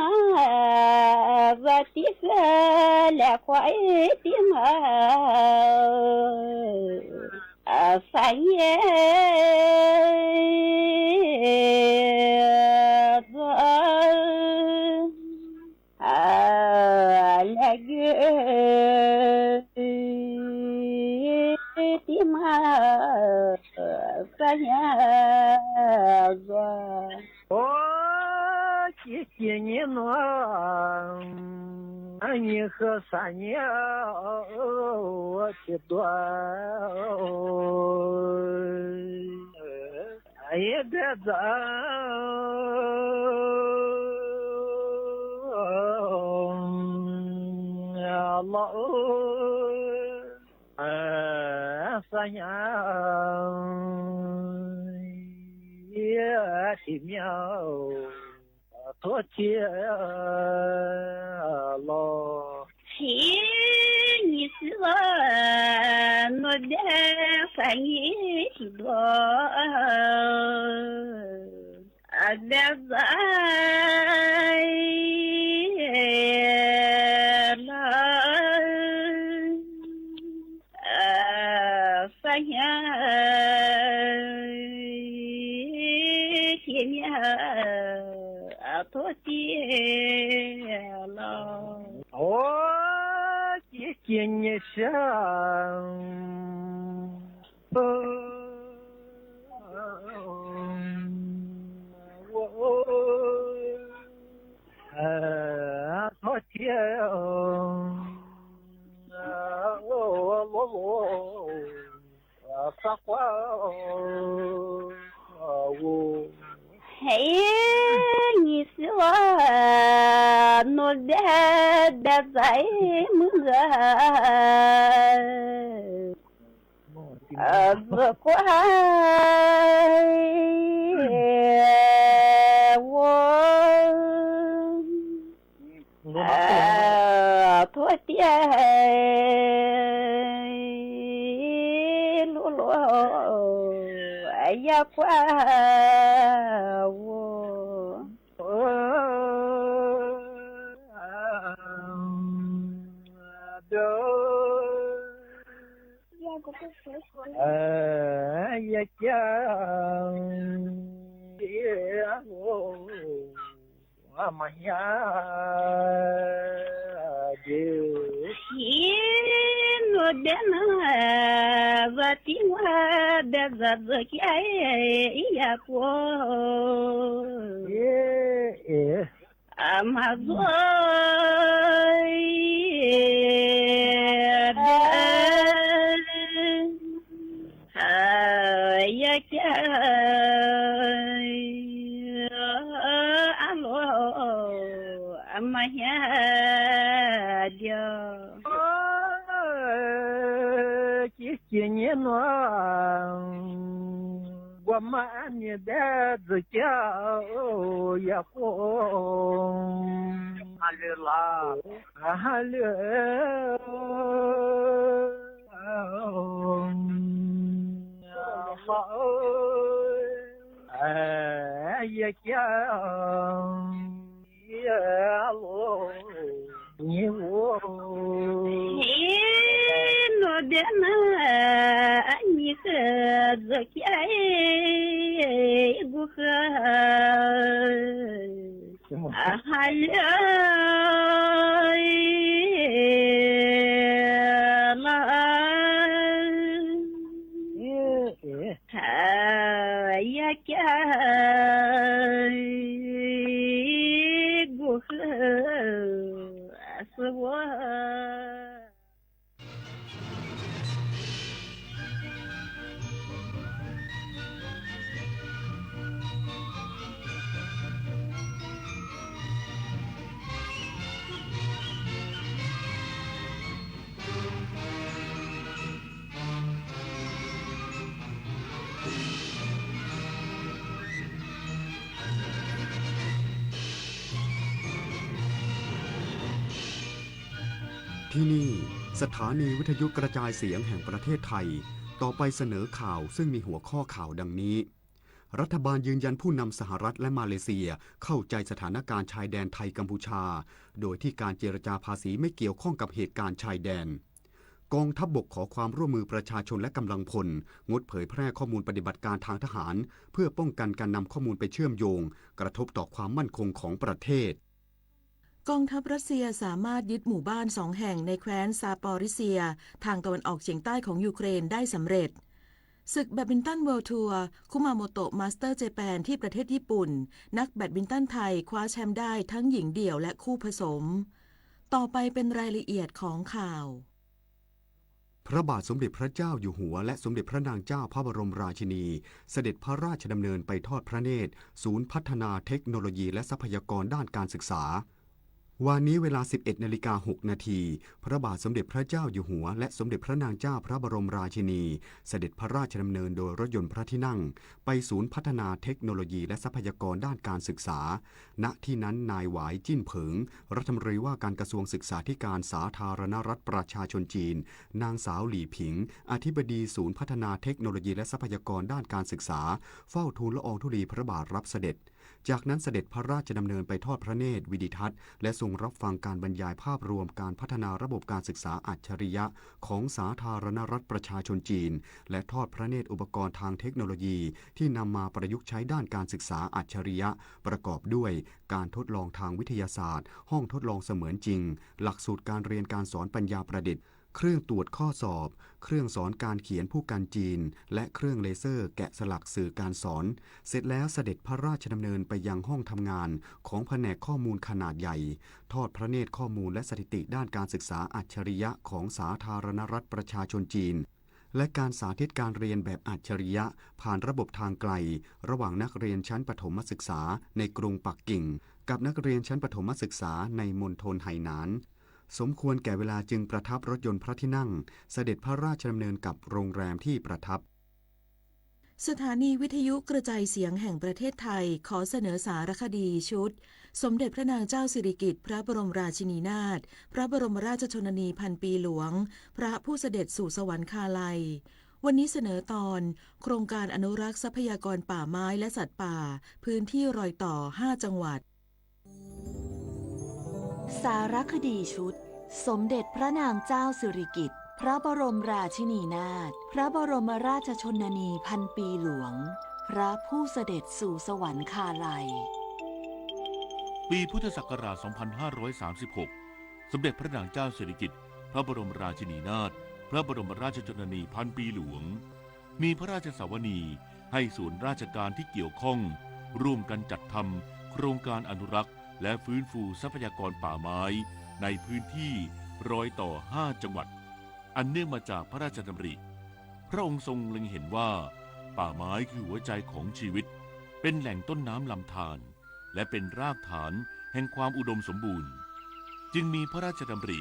我的是两块的毛，三样子，两个。的嘛，三样子。谢谢你呢，你和三年我的多，也别走。老三样也的苗多结了。你是我那边三年的多，别在。三样前面多结了。谢谢你生，多结撒谎你是我那边的在么子乖我多点也怪我，也讲我们呀的。我 dena zati wa beza zaki ya ko amazoi ya kya alo amaya dia кисенье гомане дедзя я алила я no dena ani zaki guha ya kya guha aswaที่นี่สถานีวิทยุกระจายเสียงแห่งประเทศไทยต่อไปเสนอข่าวซึ่งมีหัวข้อข่าวดังนี้รัฐบาลยืนยันผู้นำสหรัฐและมาเลเซียเข้าใจสถานการณ์ชายแดนไทยกัมพูชาโดยที่การเจรจาภาษีไม่เกี่ยวข้องกับเหตุการณ์ชายแดนกองทัพบกขอความร่วมมือประชาชนและกำลังพลงดเผยแพร่ข้อมูลปฏิบัติการทางทหารเพื่อป้องกันการนำข้อมูลไปเชื่อมโยงกระทบต่อความมั่นคงของประเทศกองทัพรัสเซียสามารถยึดหมู่บ้าน2 แห่งในแคว้นซาปอริเซียทางตะวันออกเฉียงใต้ของยูเครนได้สำเร็จศึกแบดมินตันเวิลด์ทัวร์คุมาโมโตะมาสเตอร์เจแปนที่ประเทศญี่ปุ่นนักแบดมินตันไทยคว้าแชมป์ได้ทั้งหญิงเดี่ยวและคู่ผสมต่อไปเป็นรายละเอียดของข่าวพระบาทสมเด็จพระเจ้าอยู่หัวและสมเด็จพระนางเจ้าพระบรมราชินีเสด็จพระราชดำเนินไปทอดพระเนตรศูนย์พัฒนาเทคโนโลยีและทรัพยากรด้านการศึกษาวันนี้เวลา 11:06 น.พระบาทสมเด็จพระเจ้าอยู่หัวและสมเด็จพระนางเจ้าพระบรมราชินีเสด็จพระราชดำเนินโดยรถยนต์พระที่นั่งไปศูนย์พัฒนาเทคโนโลยีและทรัพยากรด้านการศึกษาณที่นั้นนายหวายจิ้นเผิงรัฐมนตรีว่าการกระทรวงศึกษาธิการสาธารณรัฐประชาชนจีนนางสาวหลี่ผิงอธิบดีศูนย์พัฒนาเทคโนโลยีและทรัพยากรด้านการศึกษาเฝ้าทูลละอองธุลีพระบาทรับเสด็จจากนั้นเสด็จพระราชดำเนินไปทอดพระเนตรวิดิทัศน์และทรงรับฟังการบรรยายภาพรวมการพัฒนาระบบการศึกษาอัจฉริยะของสาธารณรัฐประชาชนจีนและทอดพระเนตรอุปกรณ์ทางเทคโนโลยีที่นำมาประยุกต์ใช้ด้านการศึกษาอัจฉริยะประกอบด้วยการทดลองทางวิทยาศาสตร์ห้องทดลองเสมือนจริงหลักสูตรการเรียนการสอนปัญญาประดิษฐ์เครื่องตรวจข้อสอบเครื่องสอนการเขียนผู้กันจีนและเครื่องเลเซอร์แกะสลักสื่อการสอนเสร็จแล้วเสด็จพระราชดำเนินไปยังห้องทำงานของแผนกข้อมูลขนาดใหญ่ทอดพระเนตรข้อมูลและสถิติด้านการศึกษาอัจฉริยะของสาธารณรัฐประชาชนจีนและการสาธิตการเรียนแบบอัจฉริยะผ่านระบบทางไกลระหว่างนักเรียนชั้นประถมศึกษาในกรุงปักกิ่งกับนักเรียนชั้นประถมศึกษาในมณฑลไหหนานสมควรแก่เวลาจึงประทับรถยนต์พระที่นั่งเสด็จพระราชดำเนินกับโรงแรมที่ประทับสถานีวิทยุกระจายเสียงแห่งประเทศไทยขอเสนอสารคดีชุดสมเด็จพระนางเจ้าสิริกิติ์พระบรมราชินีนาถพระบรมราชชนนีพันปีหลวงพระผู้เสด็จสู่สวรรคาลัยวันนี้เสนอตอนโครงการอนุรักษ์ทรัพยากรป่าไม้และสัตว์ป่าพื้นที่รอยต่อ5จังหวัดสารคดีชุดสมเด็จพระนางเจ้าสิริกิติ์พระบรมราชินีนาถพระบรมราชชนนีพันปีหลวงพระผู้เสด็จสู่สวรรคาลัยปีพุทธศักราช 2536 สมเด็จพระนางเจ้าสิริกิติ์พระบรมราชินีนาถ พระบรมราชชนนีพันปีหลวงมีพระราชสวนีให้ส่วนราชการที่เกี่ยวข้องร่วมกันจัดทำโครงการอนุรักษ์และฟื้นฟูทรัพยากรป่าไม้ในพื้นที่รอยต่อ5จังหวัดอันเนื่องมาจากพระราชดำริพระองค์ทรงเล็งเห็นว่าป่าไม้คือหัวใจของชีวิตเป็นแหล่งต้นน้ำลำธารและเป็นรากฐานแห่งความอุดมสมบูรณ์จึงมีพระราชดำริ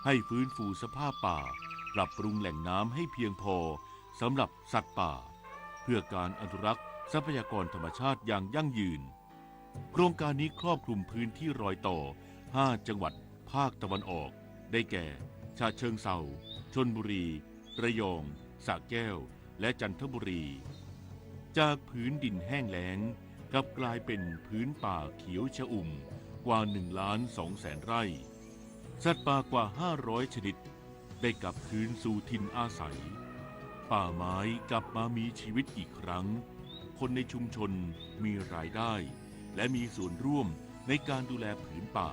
ให้ฟื้นฟูสภาพป่าปรับปรุงแหล่งน้ำให้เพียงพอสำหรับสัตว์ป่าเพื่อการอนุรักษ์ทรัพยากรธรรมชาติอย่างยั่งยืนโครงการนี้ครอบคลุมพื้นที่รอยต่อ5จังหวัดภาคตะวันออกได้แก่ฉะเชิงเทราชลบุรีระยองสระแก้วและจันทบุรีจากผืนดินแห้งแล้งกลับกลายเป็นพื้นป่าเขียวชอุ่มกว่า1,200,000 ไร่สัตว์ป่ากว่า500ชนิดได้กลับคืนสู่ถิ่นอาศัยป่าไม้กลับมามีชีวิตอีกครั้งคนในชุมชนมีรายได้และมีส่วนร่วมในการดูแลผืนป่า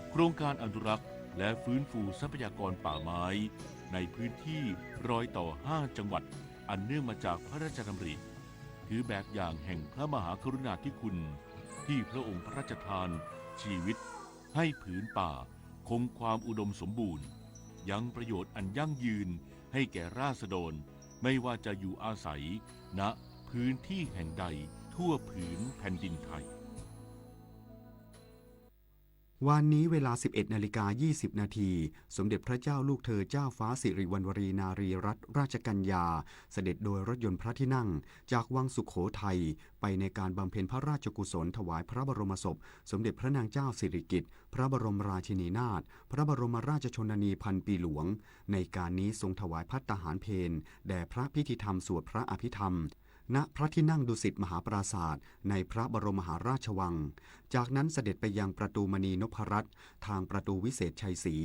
โครงการอนุรักษ์และฟื้นฟูทรัพยากรป่าไม้ในพื้นที่รอยต่อ5จังหวัดอันเนื่องมาจากพระราชดำริถือแบบอย่างแห่งพระมหากรุณาธิคุณที่พระองค์พระราชทานชีวิตให้ผืนป่าคงความอุดมสมบูรณ์ยังประโยชน์อันยั่งยืนให้แก่ราษฎรไม่ว่าจะอยู่อาศัยณพื้นที่แห่งใดทั่วผืนแผ่นดินไทย วันนี้เวลา 11:20 นาทีสมเด็จพระเจ้าลูกเธอเจ้าฟ้าสิริวัณวรีนารีรัตนราชกัญญาเสด็จโดยรถยนต์พระที่นั่งจากวังสุโขทัยไปในการบำเพ็ญพระราชกุศลถวายพระบรมศพสมเด็จพระนางเจ้าสิริกิติ์พระบรมราชินีนาถพระบรมราชชนนีพันปีหลวงในการนี้ทรงถวายภัตตาหารเพลแด่พระพิธีธรรมสวดพระอภิธรรมณพระที่นั่งดุสิตมหาปราสาทในพระบรมมหาราชวังจากนั้นเสด็จไปยังประตูมณีนพรัตน์ทางประตูวิเศษชัยศรี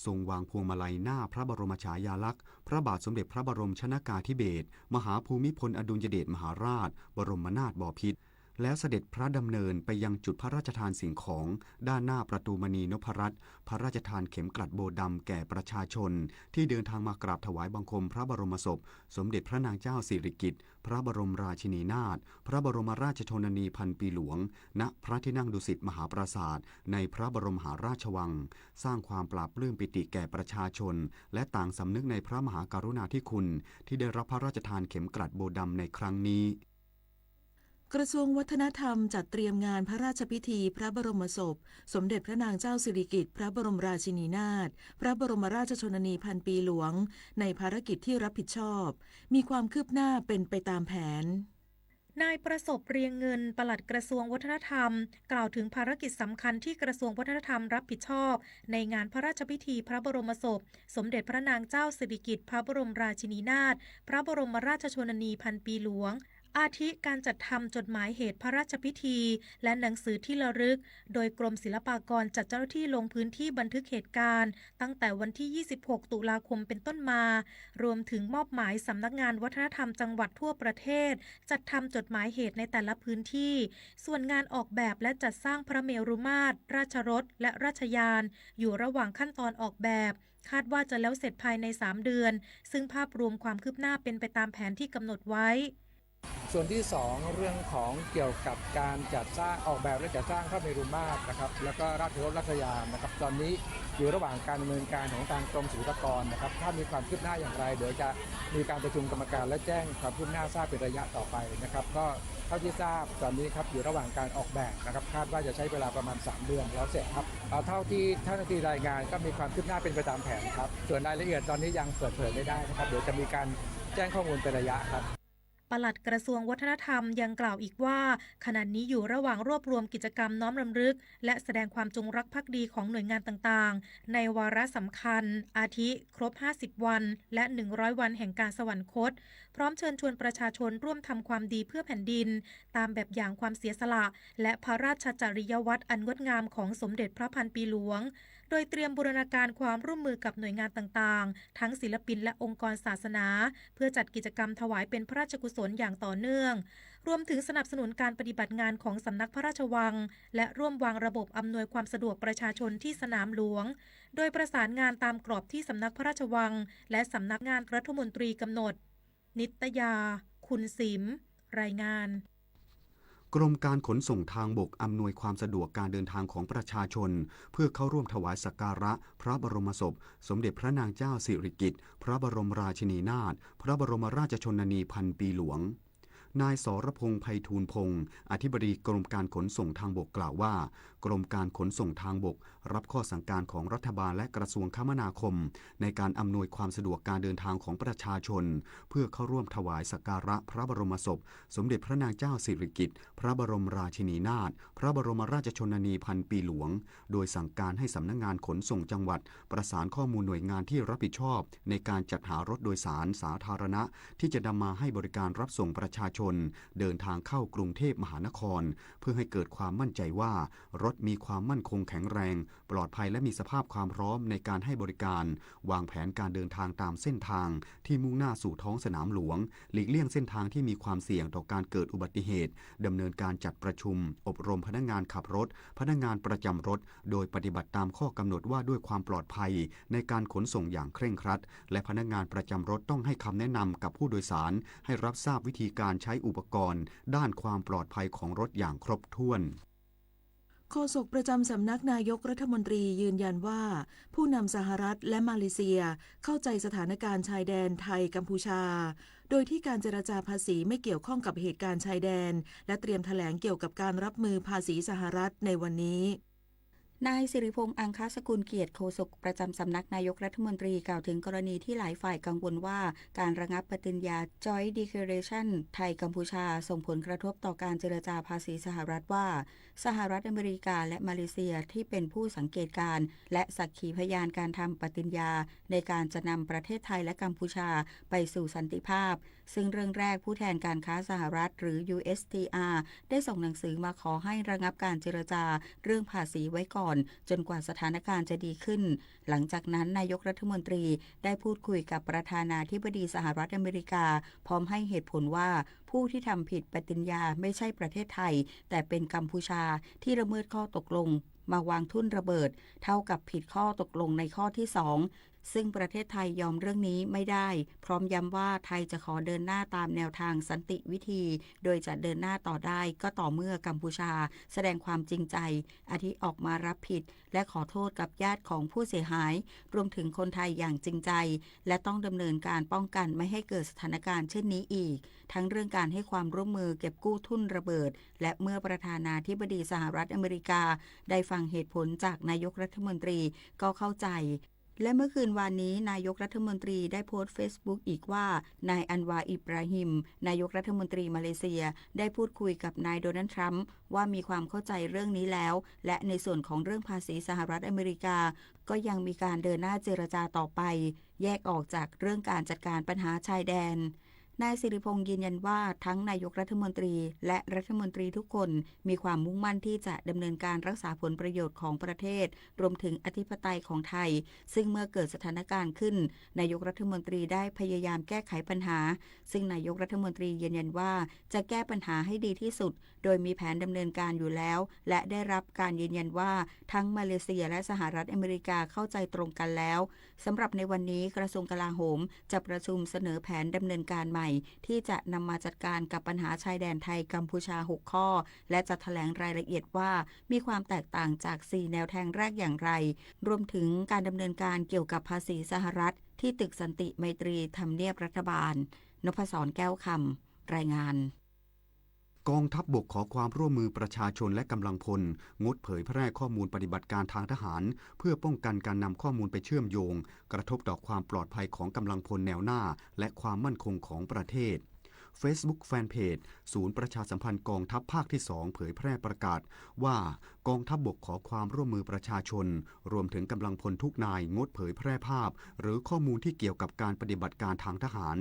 ทรงวางพวงมาลัยหน้าพระบรมฉายาลักษณ์พระบาทสมเด็จพระบรมชนกาธิเบศรมหาภูมิพลอดุลยเดชมหาราชบรมนาถบพิตรแล้วเสด็จพระดำเนินไปยังจุดพระราชทานสิ่งของด้านหน้าประตูมณีนพรัตน์พระราชทานเข็มกลัดโบดำแก่ประชาชนที่เดินทางมากราบถวายบังคมพระบรมศพสมเด็จพระนางเจ้าสิริกิติ์พระบรมราชินีนาถพระบรมราชชนนีพันปีหลวงณพระที่นั่งดุสิตมหาปราสาทในพระบรมมหาราชวังสร้างความปราบปลื้มปิติแก่ประชาชนและต่างสำนึกในพระมหากรุณาธิคุณที่ได้รับพระราชทานเข็มกลัดโบดำในครั้งนี้กระทรวงวัฒนธรรมจัดเตรียมงานพระราชพิธีพระบรมศพสมเด็จพระนางเจ้าสิริกิติ์พระบรมราชินีนาถพระบรมราชชนนีพันปีหลวงในภารกิจที่รับผิดชอบมีความคืบหน้าเป็นไปตามแผนนายประสบเรียงเงินปลัดกระทรวงวัฒนธรรมกล่าวถึงภารกิจสำคัญที่กระทรวงวัฒนธรรมรับผิดชอบในงานพระราชพิธีพระบรมศพสมเด็จพระนางเจ้าสิริกิติ์พระบรมราชินีนาถพระบรมราชชนนีพันปีหลวงอาทิการจัดทำจดหมายเหตุพระราชพิธีและหนังสือที่ระลึกโดยกรมศิลปากรจัดเจ้าหน้าที่ลงพื้นที่บันทึกเหตุการณ์ตั้งแต่วันที่ 26 ตุลาคมเป็นต้นมารวมถึงมอบหมายสำนักงานวัฒนธรรมจังหวัดทั่วประเทศจัดทำจดหมายเหตุในแต่ละพื้นที่ส่วนงานออกแบบและจัดสร้างพระเมรุมาตรราชรถและราชยานอยู่ระหว่างขั้นตอนออกแบบคาดว่าจะแล้วเสร็จภายใน3เดือนซึ่งภาพรวมความคืบหน้าเป็นไปตามแผนที่กำหนดไว้ส่วนที่2เรื่องของเกี่ยวกับการจัดสร้างออกแบบและจัดสร้างพระเมรุมาตรนะครับแล้วก็ราชรถราชยานนะครับตอนนี้อยู่ระหว่างการดำเนินการของทางกรมศิลปากรนะครับถ้ามีความคืบหน้าอย่างไรเดี๋ยวจะมีการประชุมกรรมการและแจ้งความคืบหน้าทราบเป็นระยะต่อไปนะครับก็เท่าที่ทราบตอนนี้ครับอยู่ระหว่างการออกแบบนะครับคาดว่าจะใช้เวลาประมาณ3เดือนแล้วเสร็จครับเท่าที่ท่านนายรายงานก็มีความคืบหน้าเป็นไปตามแผนครับส่วนรายละเอียดตอนนี้ยังเปิดเผยไม่ได้นะครับเดี๋ยวจะมีการแจ้งข้อมูลเป็นระยะครับปลัดกระทรวงวัฒนธรรมยังกล่าวอีกว่าขณะนี้อยู่ระหว่างรวบรวมกิจกรรมน้อมรำลึกและแสดงความจงรักภักดีของหน่วยงานต่างๆในวาระสำคัญอาทิครบ50วันและ100วันแห่งการสวรรคตพร้อมเชิญชวนประชาชนร่วมทำความดีเพื่อแผ่นดินตามแบบอย่างความเสียสละและพระราชจริยวัตรอันงดงามของสมเด็จพระพันปีหลวง โดยเตรียมบูรณาการความร่วมมือกับหน่วยงานต่างๆทั้งศิลปินและองค์กรศาสนาเพื่อจัดกิจกรรมถวายเป็นพระราชกุศลอย่างต่อเนื่องรวมถึงสนับสนุนการปฏิบัติงานของสำนักพระราชวังและร่วมวางระบบอำนวยความสะดวกประชาชนที่สนามหลวงโดยประสานงานตามกรอบที่สำนักพระราชวังและสำนักงานรัฐมนตรีกำหนดนิตยาคุณสิมรายงานกรมการขนส่งทางบกอำนวยความสะดวกการเดินทางของประชาชนเพื่อเข้าร่วมถวายสักการะพระบรมศพสมเด็จพระนางเจ้าสิริกิติ์พระบรมราชินีนาถพระบรมราชชนนีพันปีหลวงนายสรพงษ์ไพฑูรย์พงษ์อธิบดีกรมการขนส่งทางบกกล่าวว่ากรมการขนส่งทางบกรับข้อสั่งการของรัฐบาลและกระทรวงคมนาคมในการอำนวยความสะดวกการเดินทางของประชาชนเพื่อเข้าร่วมถวายสักการะพระบรมศพสมเด็จพระนางเจ้าสิริกิติ์พระบรมราชินีนาถพระบรมราชชนนีพันปีหลวงโดยสั่งการให้สำนักงานขนส่งจังหวัดประสานข้อมูลหน่วยงานที่รับผิดชอบในการจัดหารถโดยสารสาธารณะที่จะนำมาให้บริการรับส่งประชาชนเดินทางเข้ากรุงเทพมหานครเพื่อให้เกิดความมั่นใจว่ารถมีความมั่นคงแข็งแรงปลอดภัยและมีสภาพความพร้อมในการให้บริการวางแผนการเดินทางตามเส้นทางที่มุ่งหน้าสู่ท้องสนามหลวงหลีกเลี่ยงเส้นทางที่มีความเสี่ยงต่อการเกิดอุบัติเหตุดำเนินการจัดประชุมอบรมพนักงานขับรถพนักงานประจำรถโดยปฏิบัติตามข้อกำหนดว่าด้วยความปลอดภัยในการขนส่งอย่างเคร่งครัดและพนักงานประจำรถต้องให้คำแนะนำกับผู้โดยสารให้รับทราบวิธีการใช้อุปกรณ์ด้านความปลอดภัยของรถอย่างครบถ้วนโฆษกประจำสำนักนายกรัฐมนตรียืนยันว่าผู้นำสหรัฐและมาเลเซียเข้าใจสถานการณ์ชายแดนไทยกัมพูชาโดยที่การเจรจาภาษีไม่เกี่ยวข้องกับเหตุการณ์ชายแดนและเตรียมแถลงเกี่ยวกับการรับมือภาษีสหรัฐในวันนี้นายสิริพงษ์อังคสกุลเกียรติโฆษกประจำสำนักนายกรัฐมนตรีกล่าวถึงกรณีที่หลายฝ่ายกังวลว่าการระงับปฏิญญา Joint Declaration ไทยกัมพูชาส่งผลกระทบต่อการเจรจาภาษีสหรัฐว่าสหรัฐอเมริกาและมาเลเซียที่เป็นผู้สังเกตการและสักขีพยานการทำปฏิญญาในการจะนำประเทศไทยและกัมพูชาไปสู่สันติภาพซึ่งเรื่องแรกผู้แทนการค้าสหรัฐหรือ USTR ได้ส่งหนังสือมาขอให้ระงับการเจรจาเรื่องภาษีไว้ก่อนจนกว่าสถานการณ์จะดีขึ้นหลังจากนั้นนายกรัฐมนตรีได้พูดคุยกับประธานาธิบดีสหรัฐอเมริกาพร้อมให้เหตุผลว่าผู้ที่ทำผิดปฏิญญาไม่ใช่ประเทศไทยแต่เป็นกัมพูชาที่ละเมิดข้อตกลงมาวางทุ่นระเบิดเท่ากับผิดข้อตกลงในข้อที่2ซึ่งประเทศไทยยอมเรื่องนี้ไม่ได้พร้อมย้ำว่าไทยจะขอเดินหน้าตามแนวทางสันติวิธีโดยจะเดินหน้าต่อได้ก็ต่อเมื่อกัมพูชาแสดงความจริงใจอาทิออกมารับผิดและขอโทษกับญาติของผู้เสียหายรวมถึงคนไทยอย่างจริงใจและต้องดำเนินการป้องกันไม่ให้เกิดสถานการณ์เช่นนี้อีกทั้งเรื่องการให้ความร่วมมือเก็บกู้ทุ่นระเบิดและเมื่อประธานาธิบดีสหรัฐอเมริกาได้ฟังเหตุผลจากนายกรัฐมนตรีก็เข้าใจและเมื่อคืนวานนี้นายกรัฐมนตรีได้โพสต์ Facebook อีกว่านายอันวาอิบราฮิมนายกรัฐมนตรีมาเลเซียได้พูดคุยกับนายโดนัลด์ทรัมป์ว่ามีความเข้าใจเรื่องนี้แล้วและในส่วนของเรื่องภาษีสหรัฐอเมริกาก็ยังมีการเดินหน้าเจรจาต่อไปแยกออกจากเรื่องการจัดการปัญหาชายแดนนายสิริพงษ์ยืนยันว่าทั้งนายกรัฐมนตรีและรัฐมนตรีทุกคนมีความมุ่งมั่นที่จะดำเนินการรักษาผลประโยชน์ของประเทศรวมถึงอธิปไตยของไทยซึ่งเมื่อเกิดสถานการณ์ขึ้นนายกรัฐมนตรีได้พยายามแก้ไขปัญหาซึ่งนายกรัฐมนตรียืนยันว่าจะแก้ปัญหาให้ดีที่สุดโดยมีแผนดำเนินการอยู่แล้วและได้รับการยืนยันว่าทั้งมาเลเซียและสหรัฐอเมริกาเข้าใจตรงกันแล้วสำหรับในวันนี้กระทรวงกลาโหมจะประชุมเสนอแผนดำเนินการใหม่ที่จะนำมาจัดการกับปัญหาชายแดนไทยกัมพูชา6ข้อและจะแถลงรายละเอียดว่ามีความแตกต่างจาก4แนวทางแรกอย่างไรรวมถึงการดำเนินการเกี่ยวกับภาษีสหรัฐที่ตึกสันติไมตรีทำเนียบรัฐบาลนพศรแก้วคำรายงานกองทัพบกขอความร่วมมือประชาชนและกำลังพลงดเผยแพร่ข้อมูลปฏิบัติการทางทหารเพื่อป้องกันการนำข้อมูลไปเชื่อมโยงกระทบต่อความปลอดภัยของกำลังพลแนวหน้าและความมั่นคงของประเทศ Facebook Fanpage ศูนย์ประชาสัมพันธ์กองทัพภาคที่ 2 เผยแพร่ประกาศว่ากองทัพบกขอความร่วมมือประชาชนรวมถึงกำลังพลทุกนายงดเผยแพร่ภาพหรือข้อมูลที่เกี่ยวกับการปฏิบัติการทางทหาร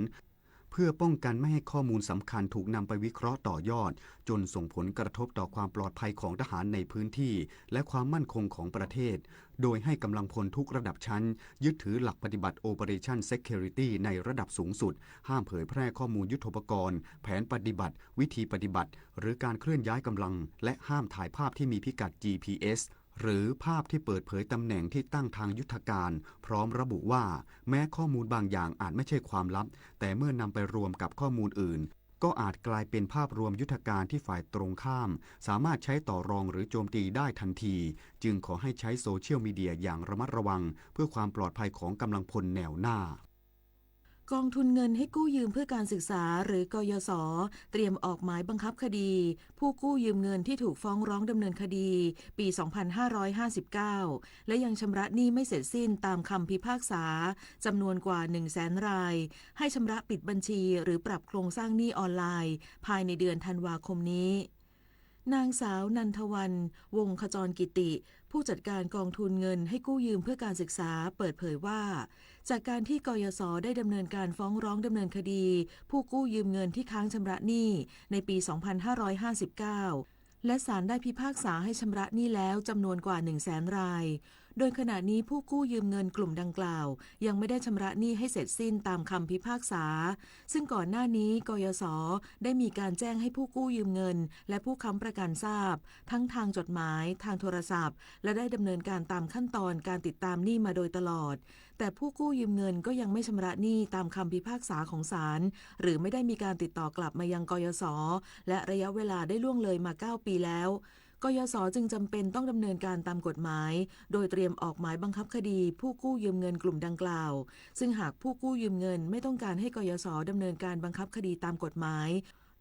เพื่อป้องกันไม่ให้ข้อมูลสำคัญถูกนำไปวิเคราะห์ต่อยอดจนส่งผลกระทบต่อความปลอดภัยของทหารในพื้นที่และความมั่นคงของประเทศโดยให้กำลังพลทุกระดับชั้นยึดถือหลักปฏิบัติ Operation Security ในระดับสูงสุดห้ามเผยแพร่ข้อมูลยุทโธปกรณ์แผนปฏิบัติวิธีปฏิบัติหรือการเคลื่อนย้ายกำลังและห้ามถ่ายภาพที่มีพิกัด GPSหรือภาพที่เปิดเผยตำแหน่งที่ตั้งทางยุทธการพร้อมระบุว่าแม้ข้อมูลบางอย่างอาจไม่ใช่ความลับแต่เมื่อนำไปรวมกับข้อมูลอื่นก็อาจกลายเป็นภาพรวมยุทธการที่ฝ่ายตรงข้ามสามารถใช้ต่อรองหรือโจมตีได้ทันทีจึงขอให้ใช้โซเชียลมีเดียอย่างระมัดระวังเพื่อความปลอดภัยของกำลังพลแนวหน้ากองทุนเงินให้กู้ยืมเพื่อการศึกษาหรือกยศ.เตรียมออกหมายบังคับคดีผู้กู้ยืมเงินที่ถูกฟ้องร้องดำเนินคดีปี 2559 และยังชำระหนี้ไม่เสร็จสิ้นตามคำพิพากษาจำนวนกว่า 100,000 รายให้ชำระปิดบัญชีหรือปรับโครงสร้างหนี้ออนไลน์ภายในเดือนธันวาคมนี้นางสาวนันทวรรณวงศ์ขจรกิติผู้จัดการกองทุนเงินให้กู้ยืมเพื่อการศึกษาเปิดเผยว่าจากการที่กยศ.ได้ดำเนินการฟ้องร้องดำเนินคดีผู้กู้ยืมเงินที่ค้างชำระหนี้ในปี 2559 และศาลได้พิพากษาให้ชำระหนี้แล้วจำนวนกว่า 100,000 รายโดยขณะนี้ผู้กู้ยืมเงินกลุ่มดังกล่าวยังไม่ได้ชำระหนี้ให้เสร็จสิ้นตามคำพิพากษาซึ่งก่อนหน้านี้กยศ.ได้มีการแจ้งให้ผู้กู้ยืมเงินและผู้ค้ำประกันทราบทั้งทางจดหมายทางโทรศัพท์และได้ดำเนินการตามขั้นตอนการติดตามหนี้มาโดยตลอดแต่ผู้กู้ยืมเงินก็ยังไม่ชำระหนี้ตามคำพิพากษาของศาลหรือไม่ได้มีการติดต่อกลับมายังกยศ.และระยะเวลาได้ล่วงเลยมา9 ปีแล้วกยศ.จึงจำเป็นต้องดำเนินการตามกฎหมายโดยเตรียมออกหมายบังคับคดีผู้กู้ยืมเงินกลุ่มดังกล่าวซึ่งหากผู้กู้ยืมเงินไม่ต้องการให้กยศ.ดำเนินการบังคับคดีตามกฎหมาย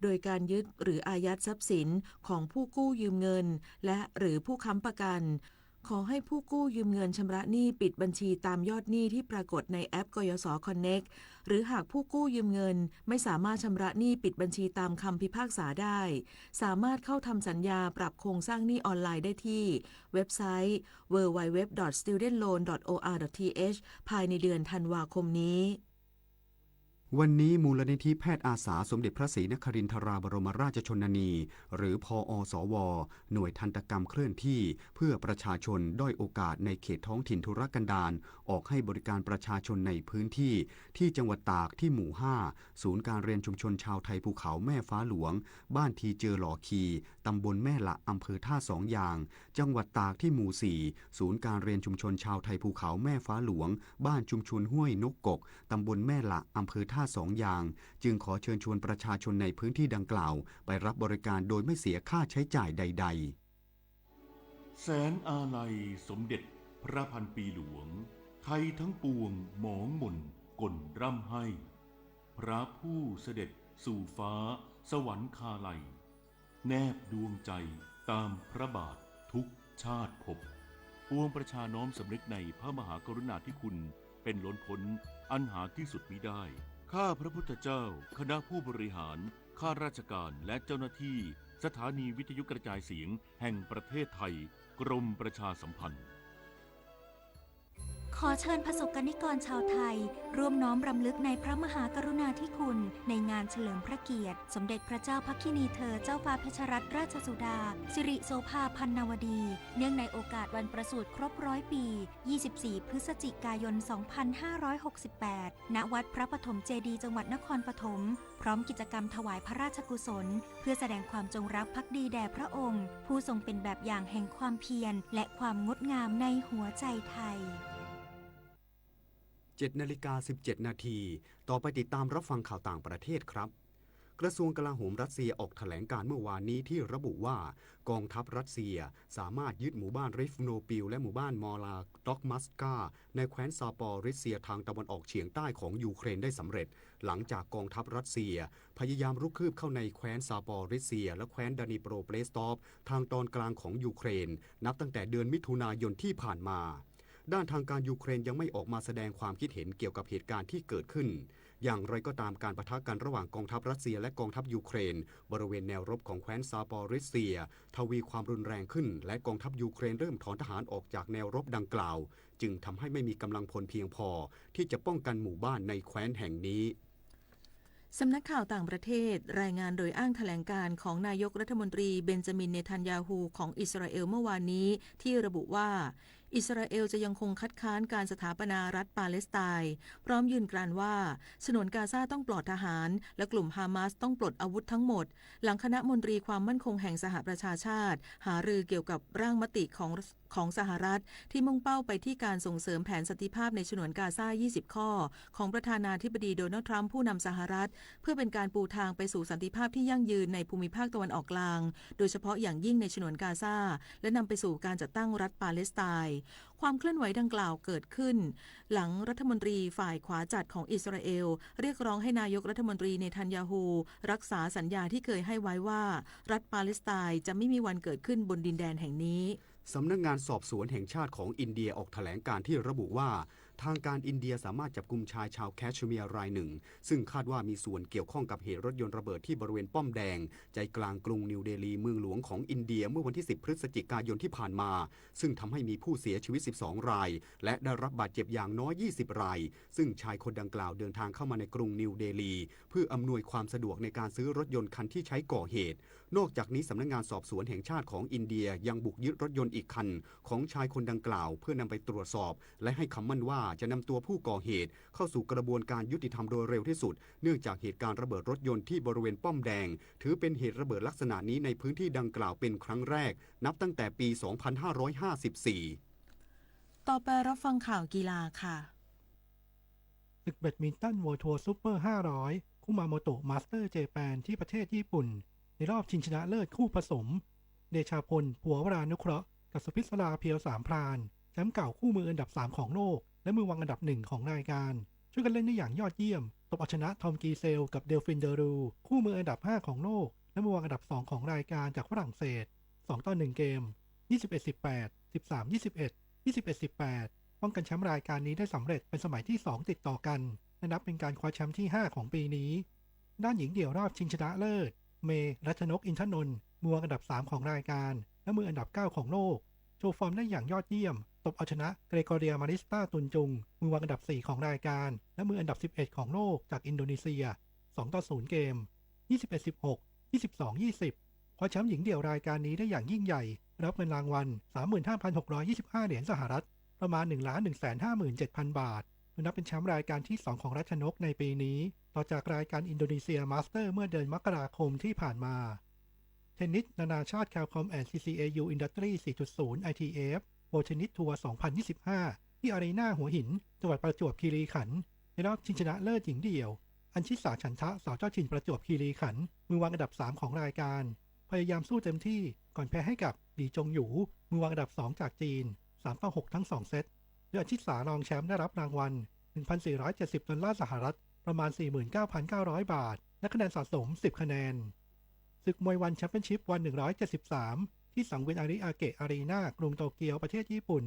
โดยการยึดหรืออายัดทรัพย์สินของผู้กู้ยืมเงินและหรือผู้ค้ำประกันขอให้ผู้กู้ยืมเงินชำระหนี้ปิดบัญชีตามยอดหนี้ที่ปรากฏในแอปกยศคอนเน็กหรือหากผู้กู้ยืมเงินไม่สามารถชำระหนี้ปิดบัญชีตามคำพิพากษาได้สามารถเข้าทำสัญญาปรับโครงสร้างหนี้ออนไลน์ได้ที่เว็บไซต์ www.studentloan.or.th ภายในเดือนธันวาคมนี้วันนี้มูลนิธิแพทย์อาสาสมเด็จพระศรีนครินทราบรมราชชนนีหรือพอสวหน่วยทันตกรรมเคลื่อนที่เพื่อประชาชนด้อยโอกาสในเขตท้องถิ่นทุรกันดารออกให้บริการประชาชนในพื้นที่ที่จังหวัดตากที่หมู่ 5 ศูนย์การเรียนชุมชนชาวไทยภูเขาแม่ฟ้าหลวงบ้านทีเจอหล่อคีตำบลแม่ละอำเภอท่าสองยางจังหวัดตากที่หมู่ 4 ศูนย์การเรียนชุมชนชาวไทยภูเขาแม่ฟ้าหลวงบ้านชุมชนห้วยนกกกตำบลแม่ละอำเภอท่าสองยางจึงขอเชิญชวนประชาชนในพื้นที่ดังกล่าวไปรับบริการโดยไม่เสียค่าใช้จ่ายใดแสนอาลัยสมเด็จพระพันปีหลวงไทยทั้งปวงหมองหม่นก่นร่ำให้พระผู้เสด็จสู่ฟ้าสวรรคาลัยแนบดวงใจตามพระบาททุกชาติภพปวงประชาน้อมสำนึกในพระมหากรุณาธิคุณเป็นล้นพ้นอันหาที่สุดมิได้ข้าพระพุทธเจ้าคณะผู้บริหารข้าราชการและเจ้าหน้าที่สถานีวิทยุกระจายเสียงแห่งประเทศไทยกรมประชาสัมพันธ์ขอเชิญประสบกนิกรชาวไทยร่วมน้อมรำลึกในพระมหากรุณาธิคุณในงานเฉลิมพระเกียรติสมเด็จพระเจ้าพักคินีเธอเจ้าฟ้าเพชรรัตนราชสุดาสิริโสภาพันนวดีเนื่องในโอกาสวันประสูติครบ100 ปี24 พฤศจิกายน 2568 ณ วัดพระปฐมเจดีย์จังหวัดนครปฐมพร้อมกิจกรรมถวายพระราชกุศลเพื่อแสดงความจงรักภักดีแด่พระองค์ผู้ทรงเป็นแบบอย่างแห่งความเพียรและความงดงามในหัวใจไทย7:17 นาทีต่อไปติดตามรับฟังข่าวต่างประเทศครับกระทรวงกลาโหมรัสเซียออกแถลงการเมื่อวานนี้ที่ระบุว่ากองทัพรัสเซียสามารถยึดหมู่บ้านริฟโนปิลและหมู่บ้านมอลาด็อกมัสกาในแคว้นซาปอริเซียทางตะวันออกเฉียงใต้ของยูเครนได้สำเร็จหลังจากกองทัพรัสเซียพยายามรุกคืบเข้าในแคว้นซาปอริเซียและแคว้นดานิโปรเปลสตอฟทางตอนกลางของยูเครนนับตั้งแต่เดือนมิถุนายนที่ผ่านมาด้านทางการยูเครนยังไม่ออกมาแสดงความคิดเห็นเกี่ยวกับเหตุการณ์ที่เกิดขึ้นอย่างไรก็ตามการปะทะกันระหว่างกองทัพรัสเซียและกองทัพยูเครนบริเวณแนวรบของแคว้นซาปอริเซียทวีความรุนแรงขึ้นและกองทัพยูเครนเริ่มถอนทหารออกจากแนวรบดังกล่าวจึงทำให้ไม่มีกำลังพลเพียงพอที่จะป้องกันหมู่บ้านในแคว้นแห่งนี้ สำนักข่าวต่างประเทศรายงานโดยอ้างแถลงการของนายกรัฐมนตรีเบนจามินเนทันยาฮูของอิสราเอลเมื่อวานนี้ที่ระบุว่าอิสราเอลจะยังคงคัดค้านการสถาปนารัฐปาเลสไตน์พร้อมยืนกรานว่าฉนวนกาซาต้องปลอดทหารและกลุ่มฮามาสต้องปลดอาวุธทั้งหมดหลังคณะมนตรีความมั่นคงแห่งสหประชาชาติหารือเกี่ยวกับร่างมติของสหรัฐที่มุ่งเป้าไปที่การส่งเสริมแผนสันติภาพในฉนวนกาซา 20 ข้อของประธานาธิบดีโดนัลด์ทรัมป์ผู้นำสหรัฐเพื่อเป็นการปูทางไปสู่สันติภาพที่ยั่งยืนในภูมิภาคตะวันออกกลางโดยเฉพาะอย่างยิ่งในฉนวนกาซาและนำไปสู่การจัดตั้งรัฐปาเลสไตน์ความเคลื่อนไหวดังกล่าวเกิดขึ้นหลังรัฐมนตรีฝ่ายขวาจัดของอิสราเอลเรียกร้องให้นายกรัฐมนตรีเนทันยาฮูรักษาสัญญาที่เคยให้ไว้ว่ารัฐปาเลสไตน์จะไม่มีวันเกิดขึ้นบนดินแดนแห่งนี้สำนักงานสอบสวนแห่งชาติของอินเดียออกแถลงการที่ระบุว่าทางการอินเดียสามารถจับกุมชายชาวแคชเมียร์รายหนึ่งซึ่งคาดว่ามีส่วนเกี่ยวข้องกับเหตุรถยนต์ระเบิดที่บริเวณป้อมแดงใจกลางกรุงนิวเดลีเมืองหลวงของอินเดียเมื่อวันที่10 พฤศจิกายนที่ผ่านมาซึ่งทำให้มีผู้เสียชีวิต12 รายและได้รับบาดเจ็บอย่างน้อย20 รายซึ่งชายคนดังกล่าวเดินทางเข้ามาในกรุงนิวเดลีเพื่ออำนวยความสะดวกในการซื้อรถยนต์คันที่ใช้ก่อเหตุนอกจากนี้สำนักงานสอบสวนแห่งชาติของอินเดียยังบุกยึดรถยนต์อีกคันของชายคนดังกล่าวเพื่อนำไปตรวจสอบและให้คำมั่นว่าจะนำตัวผู้ก่อเหตุเข้าสู่กระบวนการยุติธรรมโดยเร็วที่สุดเนื่องจากเหตุการณ์ระเบิดรถยนต์ที่บริเวณป้อมแดงถือเป็นเหตุระเบิดลักษณะนี้ในพื้นที่ดังกล่าวเป็นครั้งแรกนับตั้งแต่ปี 2554 ต่อไปรับฟังข่าวกีฬาค่ะศึกแบดมินตันเวิลด์ทัวร์ซูเปอร์ 500 คุมาโมโตะมาสเตอร์เจแปนที่ประเทศญี่ปุ่นในรอบชิงชนะเลิศคู่ผสมเดชาพลผัววรานุเคราะห์กับสุพิศราเพียวสามพรานแชมป์เก่าคู่มืออันดับ3ของโลกและมือวางอันดับ1ของรายการช่วยกันเล่นได้อย่างยอดเยี่ยมตบเอาชนะทอมกีเซลกับเดลฟินเดรูคู่มืออันดับ5ของโลกและมือวางอันดับ2ของรายการจากฝรั่งเศส2-1 เกม 21-18 13-21 21-18 ป้องกันแชมป์รายการนี้ได้สำเร็จเป็นสมัยที่2ติดต่อกันและนับเป็นการคว้าแชมป์ที่5ของปีนี้ด้านหญิงเดี่ยวรอบชิงชนะเลิศเมย์รัชนกอินทนนท์มือวางอันดับ3ของรายการและมืออันดับ9ของโลกโชว์ฟอร์มได้อย่างยอดเยี่ยมตบเอาชนะเกรกอเรียมาริสตาตุนจุงมือวางอันดับ4ของรายการและมืออันดับ11ของโลกจากอินโดนีเซีย2-0 เกม 21-16 22-20 คว้าแชมป์หญิงเดี่ยวรายการนี้ได้อย่างยิ่งใหญ่รับเงินรางวัล 35,625 เหรียญสหรัฐประมาณ 1,157,000 บาทนับเป็นแชมป์รายการที่2ของรัชนกในปีนี้ต่อจากรายการอินโดนีเซียมาสเตอร์เมื่อเดือนมกราคมที่ผ่านมาเทนนิสนานาชาติ Qualcomm and CCAU Industry 4.0 ITF โปรเทนนิสทัวร์ 2025 ที่อารีนาหัวหินจังหวัดประจวบคีรีขันธ์ในรอบชิงชนะเลิศหญิงเดี่ยวอัญชิสาฉันทะสาวเจ้าถิ่นประจวบคีรีขันธ์มือวางอันดับ3ของรายการพยายามสู้เต็มที่ก่อนแพ้ให้กับหลี่จงหยูมือวางอันดับ2จากจีน 3-6 ทั้ง2เซตโดยอัญชิสารองแชมป์ได้รับรางวัล 1,470 ดอลลาร์สหรัฐประมาณ 49,900 บาทและคะแนนสะสม10คะแนนศึกมวยวันแชมเปี้ยนชิพวัน173ที่สังเวียนอาริอาเกะอารีนากรุงโตเกียวประเทศญี่ปุ่น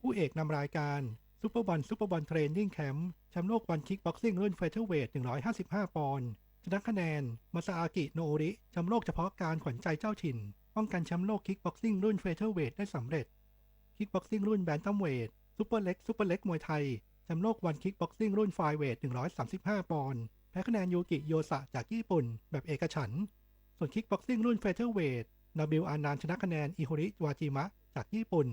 คู่เอกนำรายการซุปเปอร์บอลเทรนนิ่งแคมป์แชมป์โลกวันคิกบ็อกซิ่งรุ่นเฟเธอร์เวท155 ปอนด์ชนะคะแนนมาซาอากิโนโอริแชมป์โลกเฉพาะการขวัญใจเจ้าถิ่นป้องกันแชมป์โลกคิกบ็อกซิ่งรุ่นเฟเธอร์เวทได้สำเร็จคิกบ็อกซิ่งรุ่นแบนตัมเวทซุปเปอร์เล็กมวยไทยแชมป์โลกวันคิกบ็อกซิ่งรุ่นไฟเวท135 ปอนด์แพ้คะแนนยูกิโยสะจากญี่ปุ่นแบบเอกฉันท์ส่วนคิกบ็อกซิ่งรุ่นเฟเธอร์เวทนาบิลอานันต์ชนะคะแนนอิโฮริวาจิมะจากญี่ปุ่น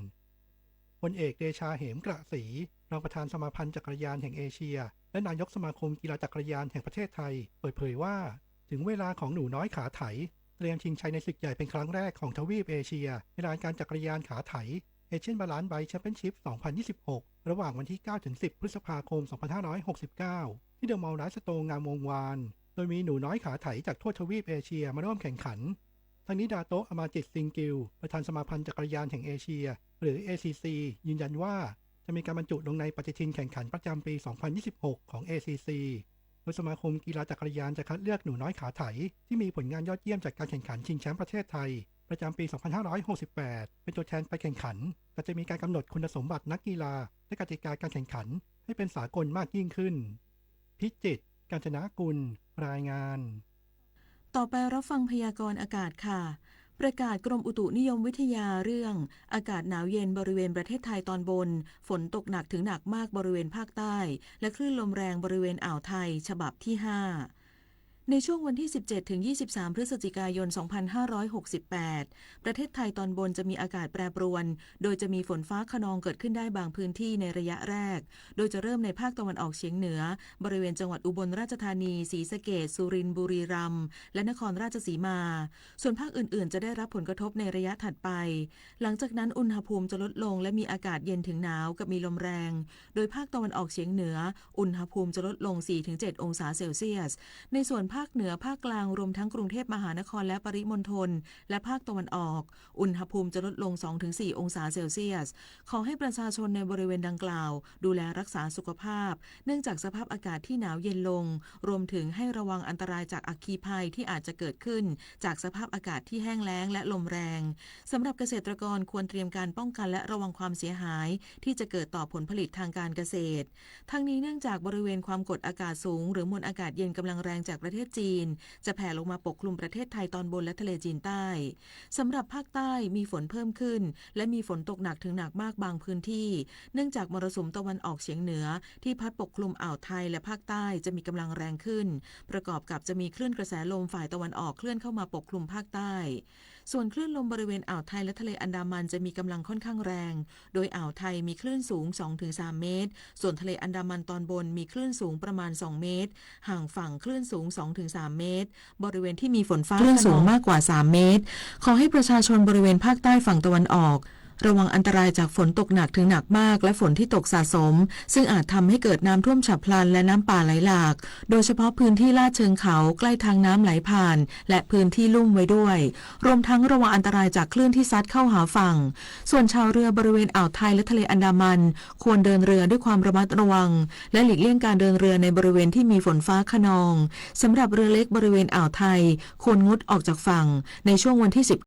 พลเอกเดชาเหมกระศรีรองประธานสมาพันธ์จักรยานแห่งเอเชียและนายกสมาคมกีฬาจักรยานแห่งประเทศไทยเปิดเผยว่าถึงเวลาของหนูน้อยขาไถเตรียมชิงชัยในศึกใหญ่เป็นครั้งแรกของทวีปเอเชียในรายการจักรยานขาไถเอเชียนบาลานซ์ไบค์แชมเปี้ยนชิพ 2026 ระหว่างวันที่ 9-10 พฤษภาคม 2569 ที่เดอะมอลล์ไลฟ์สโตร์งามวงวานโดยมีหนูน้อยขาไถจากทั่วทวีปเอเชียมาร่วมแข่งขันทั้งนี้ดาโตะ อมาจิต ซิงกิลประธานสมาพันธ์จักรยานแห่งเอเชียหรือ ACC ยืนยันว่าจะมีการบรรจุลงในปฏิทินแข่งขันประจำปี 2026 ของ ACC โดยสมาคมกีฬาจักรยานจะคัดเลือกหนูน้อยขาไถที่มีผลงานยอดเยี่ยมจากการแข่งขันชิงแชมป์ประเทศไทยประจำปี 2568 เป็นตัวแทนไปแข่งขันแต่จะมีการกำหนดคุณสมบัตินักกีฬาและกติกาการแข่งขันให้เป็นสากลมากยิ่งขึ้นพิจิตร กาญจนกุลรายงานต่อไปรับฟังพยากรณ์อากาศค่ะประกาศกรมอุตุนิยมวิทยาเรื่องอากาศหนาวเย็นบริเวณประเทศไทยตอนบนฝนตกหนักถึงหนักมากบริเวณภาคใต้และคลื่นลมแรงบริเวณอ่าวไทยฉบับที่5 ในช่วงวันที่ 17 ถึง 23 พฤศจิกายน 2568 ประเทศไทยตอนบนจะมีอากาศแปรปรวน โดยจะมีฝนฟ้าคะนองเกิดขึ้นได้บางพื้นที่ในระยะแรก โดยจะเริ่มในภาคตะวันออกเฉียงเหนือ บริเวณจังหวัดอุบลราชธานี ศรีสะเกษ สุรินทร์ บุรีรัมย์ และนครราชสีมา ส่วนภาคอื่น ๆ จะได้รับผลกระทบในระยะถัดไป หลังจากนั้นอุณหภูมิจะลดลงและมีอากาศเย็นถึงหนาวกับมีลมแรง โดยภาคตะวันออกเฉียงเหนือ อุณหภูมิจะลดลง 4-7 องศาเซลเซียส ในส่วนภาคเหนือภาคกลางรวมทั้งกรุงเทพมหานครและปริมณฑลและภาคตะวันออกอุณหภูมิจะลดลง 2-4 องศาเซลเซียสขอให้ประชาชนในบริเวณดังกล่าวดูแลรักษาสุขภาพเนื่องจากสภาพอากาศที่หนาวเย็นลงรวมถึงให้ระวังอันตรายจากอัคคีภัยที่อาจจะเกิดขึ้นจากสภาพอากาศที่แห้งแล้งและลมแรงสำหรับเกษตรกรควรเตรียมการป้องกันและระวังความเสียหายที่จะเกิดต่อผลผลิตทางการเกษตรทั้งนี้เนื่องจากบริเวณความกดอากาศสูงหรือมวลอากาศเย็นกำลังแรงจากประเทศจีนจะแผ่ลงมาปกคลุมประเทศไทยตอนบนและทะเลจีนใต้สำหรับภาคใต้มีฝนเพิ่มขึ้นและมีฝนตกหนักถึงหนักมากบางพื้นที่เนื่องจากมรสุมตะวันออกเฉียงเหนือที่พัดปกคลุมอ่าวไทยและภาคใต้จะมีกำลังแรงขึ้นประกอบกับจะมีคลื่นกระแสลมฝ่ายตะวันออกเคลื่อนเข้ามาปกคลุมภาคใต้ส่วนคลื่นลมบริเวณอ่าวไทยและทะเลอันดามันจะมีกำลังค่อนข้างแรงโดยอ่าวไทยมีคลื่นสูง 2-3 เมตรส่วนทะเลอันดามันตอนบนมีคลื่นสูงประมาณ2เมตรห่างฝั่งคลื่นสูง 2-3 เมตรบริเวณที่มีฝนฟ้าคลื่นสูงมากกว่า3เมตรขอให้ประชาชนบริเวณภาคใต้ฝั่งตะวันออกระวังอันตรายจากฝนตกหนักถึงหนักมากและฝนที่ตกสะสมซึ่งอาจทำให้เกิดน้ำท่วมฉับพลันและน้ำป่าไหลหลากโดยเฉพาะพื้นที่ลาดเชิงเขาใกล้ทางน้ำไหลผ่านและพื้นที่ลุ่มไว้ด้วยรวมทั้งระวังอันตรายจากคลื่นที่ซัดเข้าหาฝั่งส่วนชาวเรือบริเวณอ่าวไทยและทะเลอันดามันควรเดินเรือด้วยความระมัดระวังและหลีกเลี่ยงการเดินเรือในบริเวณที่มีฝนฟ้าคะนองสำหรับเรือเล็กบริเวณอ่าวไทยควรงดออกจากฝั่งในช่วงวันที่